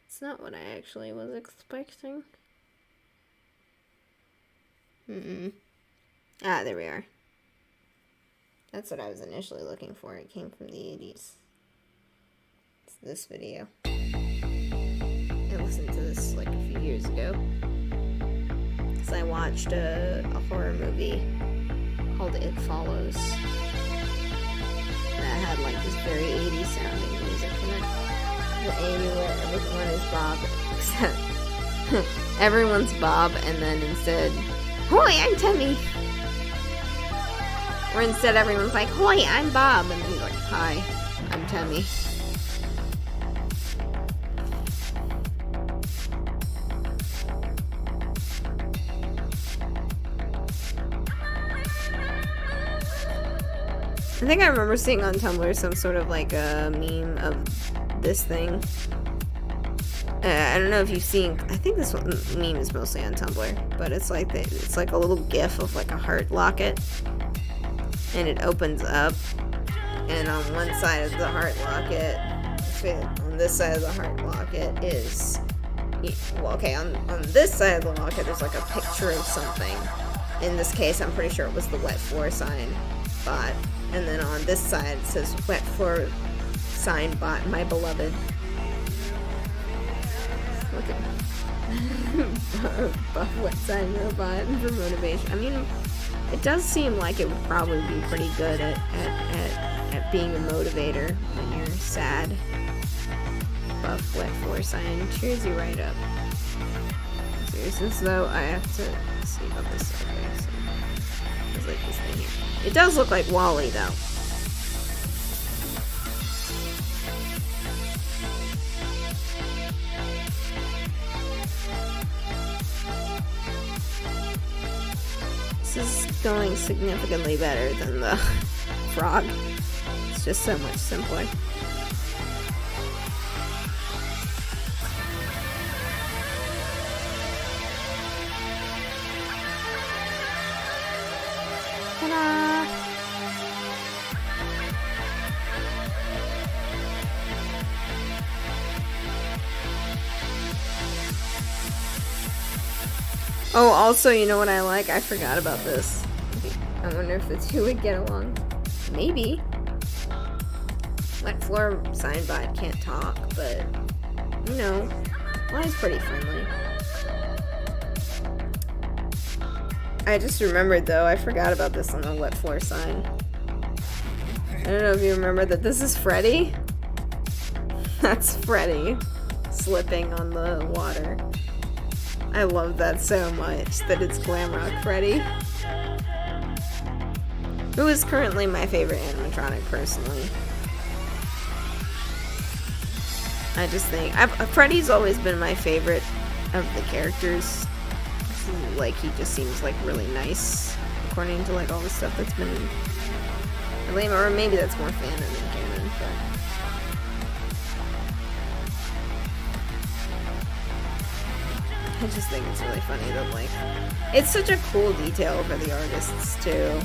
It's not what I actually was expecting. Ah, there we are. That's what I was initially looking for. It came from the 80s. It's this video. I listened to this like a few years ago. Because I watched a horror movie called It Follows. That had like this very 80s sounding music in it. The A where everyone is Bob, except everyone's Bob, and then instead, "Hoy, I'm Timmy!" Or instead everyone's like, "Hoy, I'm Bob," and then he's like, "Hi, I'm Timmy." I think I remember seeing on Tumblr some sort of like a meme of this thing. I don't know if you've seen. I think this one, meme is mostly on Tumblr, but it's like a little GIF of like a heart locket, and it opens up, and on one side of the heart locket, on this side of the heart locket is, well, okay, on this side of the locket there's like a picture of something. In this case, I'm pretty sure it was the wet floor sign bot. And then on this side it says wet floor sign bot, my beloved. Look at buff wet sign robot for motivation. I mean, it does seem like it would probably be pretty good at being a motivator when you're sad. Buff wet floor sign cheers you right up. Since though I have to see about this. Okay, so there's like this thing here. It does look like Wally though. This is going significantly better than the frog. It's just so much simpler. Ta-da! Oh, also, you know what I like? I forgot about this. I wonder if the two would get along. Maybe. Wet floor sign bot can't talk, but, you know, Wally's pretty friendly. I just remembered, though, I forgot about this on the wet floor sign. I don't know if you remember that this is Freddy. That's Freddy slipping on the water. I love that so much, that it's Glamrock Freddy. Who is currently my favorite animatronic, personally. I just think... Freddy's always been my favorite of the characters. Like, he just seems, like, really nice, according to, like, all the stuff that's been... Or maybe that's more fan than canon, but... I just think it's really funny that, like, it's such a cool detail for the artists, too.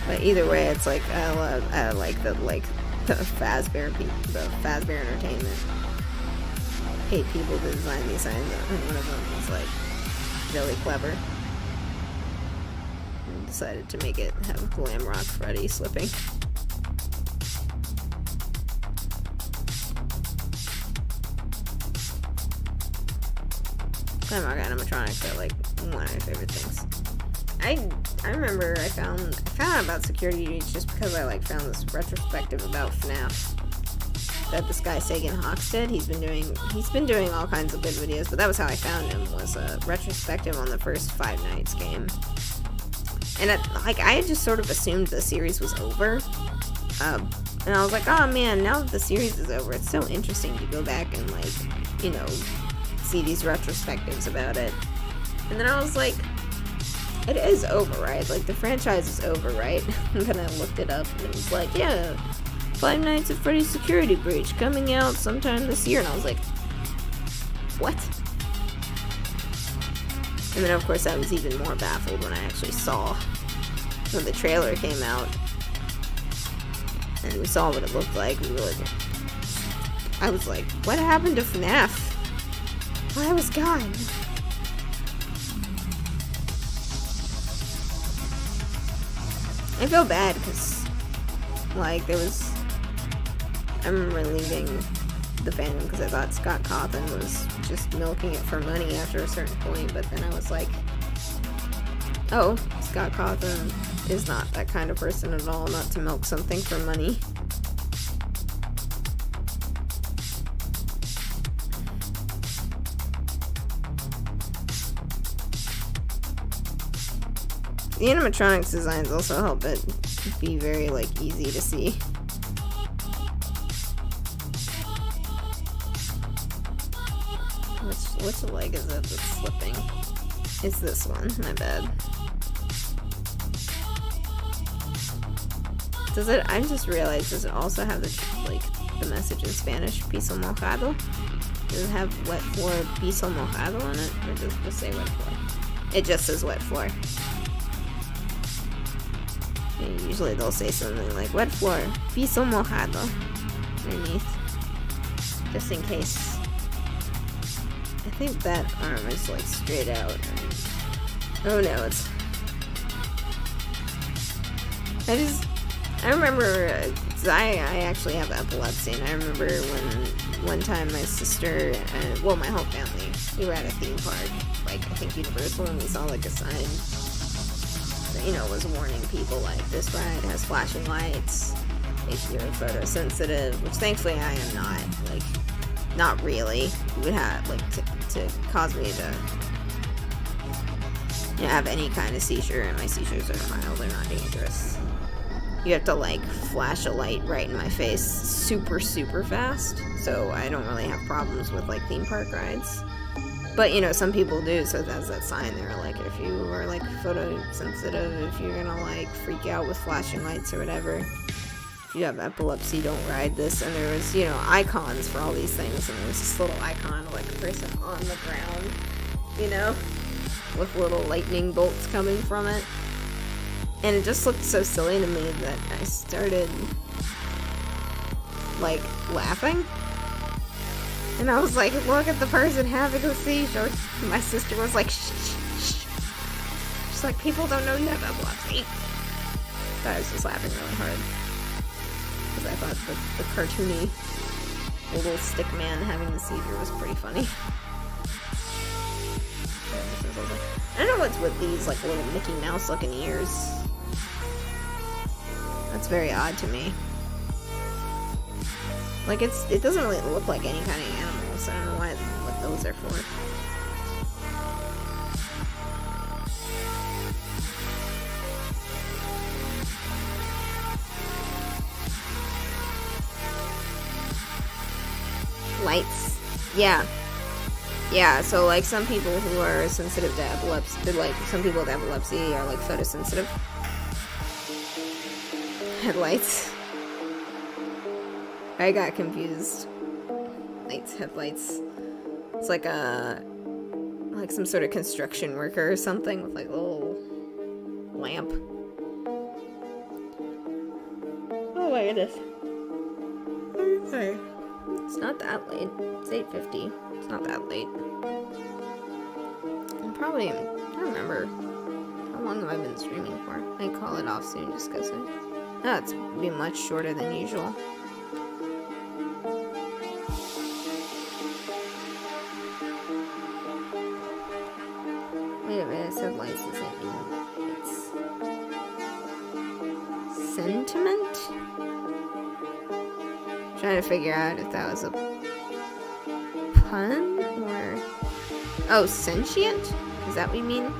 But either way, it's like, I like the Fazbear Entertainment paid people to design these signs, and one of them was, like, really clever. And decided to make it have Glamrock Freddy slipping. Glamrock animatronics are like one of my favorite things. I remember I found out about Security Breach just because I like found this retrospective about FNAF that this guy Sagan Hawks did. He's been doing all kinds of good videos, but that was how I found him, was a retrospective on the first Five Nights game. And I had just sort of assumed the series was over. And I was like, oh man, now that the series is over, it's so interesting to go back and, like, you know, see these retrospectives about it. And then I was like, it is over, right? Like, the franchise is over, right? And then I looked it up, and it was like, yeah, Five Nights at Freddy's Security Breach coming out sometime this year. And I was like, what? And then, of course, I was even more baffled when I actually saw when the trailer came out. And we saw what it looked like. I was like, what happened to FNAF? I was gone. I feel bad because, like, I remember leaving the fandom because I thought Scott Cawthon was just milking it for money after a certain point, but then I was like, oh, Scott Cawthon is not that kind of person at all, not to milk something for money. The animatronics designs also help it be very, like, easy to see. Which leg is it that's slipping? It's this one, my bad. Does it, I just realized, does it also have the message in Spanish, piso mojado? Does it have wet floor piso mojado on it? Or does it just say wet floor? It just says wet floor. And usually they'll say something like wet floor, piso mojado underneath. Just in case. I think that arm is like straight out. Oh no, it's... I remember, I actually have epilepsy, and I remember one time my sister, well, my whole family, we were at a theme park, like, I think Universal, and we saw, like, a sign that, you know, was warning people, like, this ride has flashing lights, if you're photosensitive, which thankfully I am not, like, not really. It would have, like, to cause me to, you know, have any kind of seizure, and my seizures are mild, they're not dangerous. You have to, like, flash a light right in my face super, super fast, so I don't really have problems with, like, theme park rides. But, you know, some people do, so that's that sign there, like, if you are, like, photosensitive, if you're gonna, like, freak out with flashing lights or whatever, if you have epilepsy, don't ride this. And there was, you know, icons for all these things, and there was this little icon of, like, a person on the ground, you know, with little lightning bolts coming from it. And it just looked so silly to me that I started, like, laughing. And I was like, look at the person having a seizure. My sister was like, shh, shh, shh. She's like, people don't know you have epilepsy. But I was just laughing really hard. Because I thought the cartoony little stick man having the seizure was pretty funny. I don't know what's with these, like, little Mickey Mouse looking ears. That's very odd to me. Like, it doesn't really look like any kind of animal, so I don't know what those are for. Lights. Yeah. Yeah, so, like, some people who are sensitive to epilepsy, like, some people with epilepsy are, like, photosensitive. Headlights. I got confused. Lights, headlights. It's like some sort of construction worker or something with, like, a little lamp. Oh my goodness. Okay. It's not that late. It's 8:50. It's not that late. I don't remember. How long have I been streaming for? I call it off soon just because it's be much shorter than usual. Wait a minute, I said lights doesn't mean it's sentiment? Trying to figure out if that was a pun or... Oh, sentient? Is that what you mean?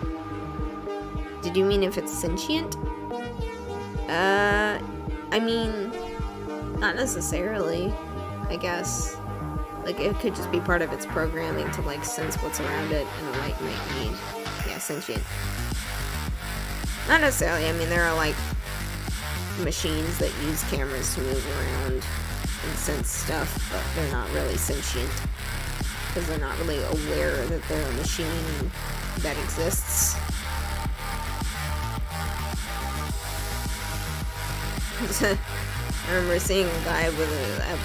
Did you mean if it's sentient? I mean, not necessarily, I guess. Like, it could just be part of its programming to, like, sense what's around it and the light might need. Yeah, sentient. Not necessarily. I mean, there are, like, machines that use cameras to move around and sense stuff, but they're not really sentient. Because they're not really aware that they're a machine that exists. I remember seeing a guy at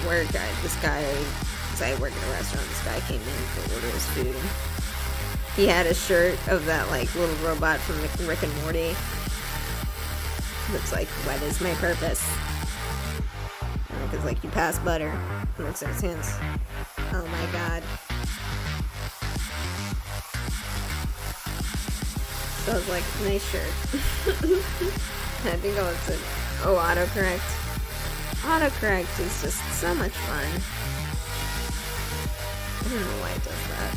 work, because I work at a restaurant, this guy came in to order his food, and he had a shirt of that, like, little robot from Rick and Morty, Looks like wet is my purpose. Because, like, you pass butter. It looks at his hands. Oh my god. Smells like a nice shirt. I think I'll say, oh, autocorrect. Autocorrect is just so much fun. I don't know why it does that.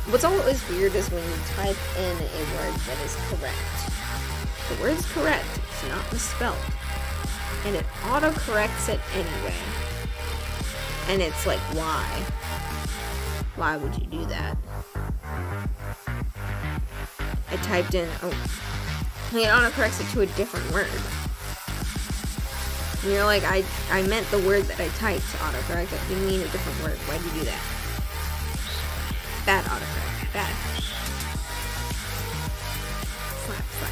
What's always weird is when you type in a word that is correct. The word's correct, it's not misspelled. And it autocorrects it anyway. And it's like, why? Why would you do that? I typed in, oh, it autocorrects it to a different word. And you're like, I meant the word that I typed to autocorrect it. You mean a different word. Why'd you do that? Bad autocorrect. Bad. Slap, slap.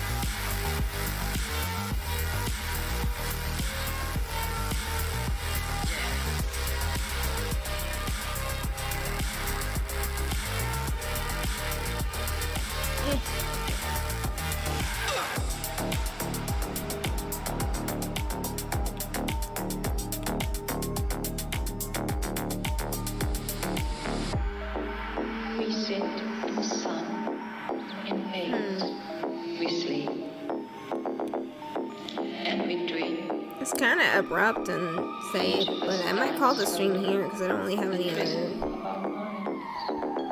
We sit in the sun, in veils, we sleep, and we dream. It's kind of abrupt and safe, but I might call the stream here because I don't really have any other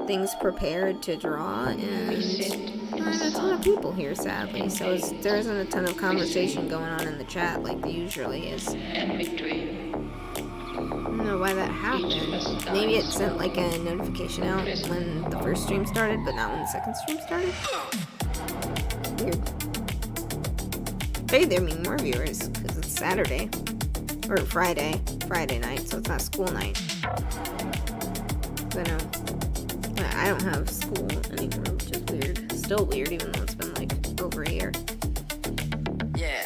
things prepared to draw, and there aren't a ton of people here, sadly, so there isn't a ton of conversation going on in the chat like there usually is. And we dream. I don't know why that happened. Maybe it sent like a notification out when the first stream started, but not when the second stream started. Weird. Hey, there be more viewers because it's Saturday or Friday night, so it's not school night. I don't have school anymore, which is weird. Still weird, even though it's been like over a year. Yeah.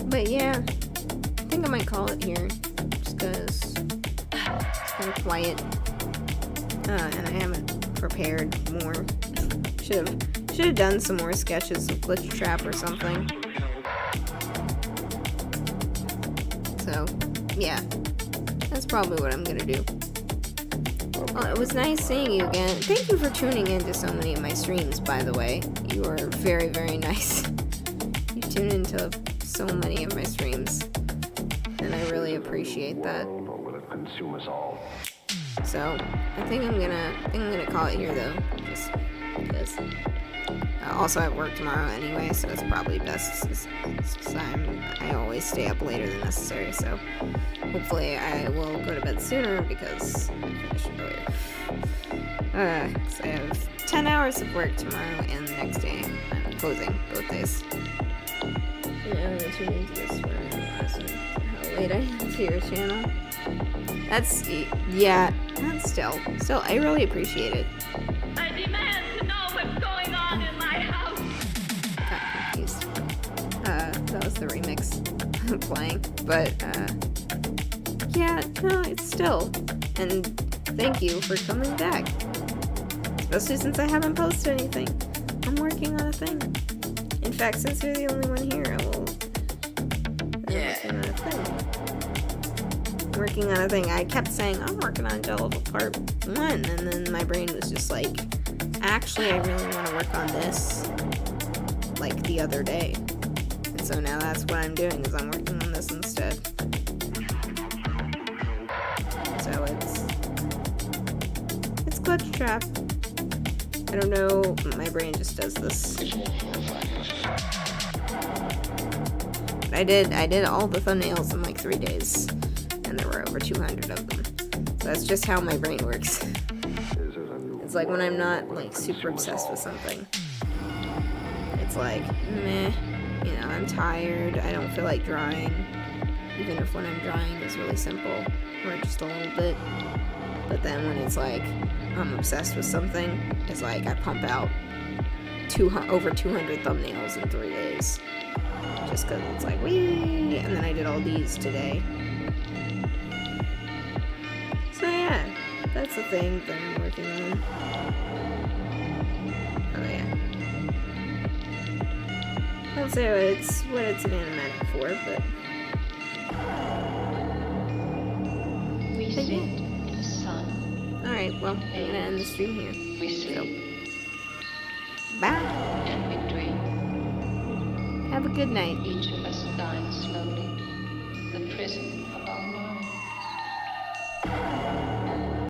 But yeah, I think I might call it here, just because it's kind of quiet, and I haven't prepared more. Should have done some more sketches of Glitch Trap or something. So, yeah, that's probably what I'm gonna do. Well, it was nice seeing you again. Thank you for tuning in to so many of my streams, by the way. You are very, very nice. You tune into so many of my streams, and I really appreciate that. So I think I'm gonna call it here though, just because. Also, I work tomorrow anyway, so it's probably best since I always stay up later than necessary. So hopefully I will go to bed sooner because I finished earlier. Because I have 10 hours of work tomorrow, and the next day I'm closing both days. Yeah, I'm gonna tune into this one and last one. How late I am to your channel. Yeah, that's still, I really appreciate it. I demand to know what's going on in my house. Got confused. That was the remix playing. But, yeah, no, it's still. And thank you for coming back. Especially since I haven't posted anything. I'm working on a thing. In fact, since you're the only one here, I'm working on a thing. I kept saying, I'm working on Jello Part 1, and then my brain was just like, actually, I really want to work on this, like, the other day. And so now that's what I'm doing, is I'm working on this instead. So it's Glitch Trap. I don't know, my brain just does this. I did all the thumbnails in like 3 days, and there were over 200 of them. So that's just how my brain works. It's like when I'm not like super obsessed with something. It's like, meh, I'm tired, I don't feel like drawing. Even if what I'm drawing is really simple, or just a little bit. But then when it's like, I'm obsessed with something, it's like I pump out over 200 thumbnails in 3 days. Just because it's like, wee! And then I did all these today. So yeah, that's the thing that I'm working on. Oh yeah. I'll say it's what it's an animatic for, but We But sit yeah. in the sun. alright, well, I'm gonna end the stream here. We sleep Bye! and we dream. Have a good night. Each of us dying slowly. The prison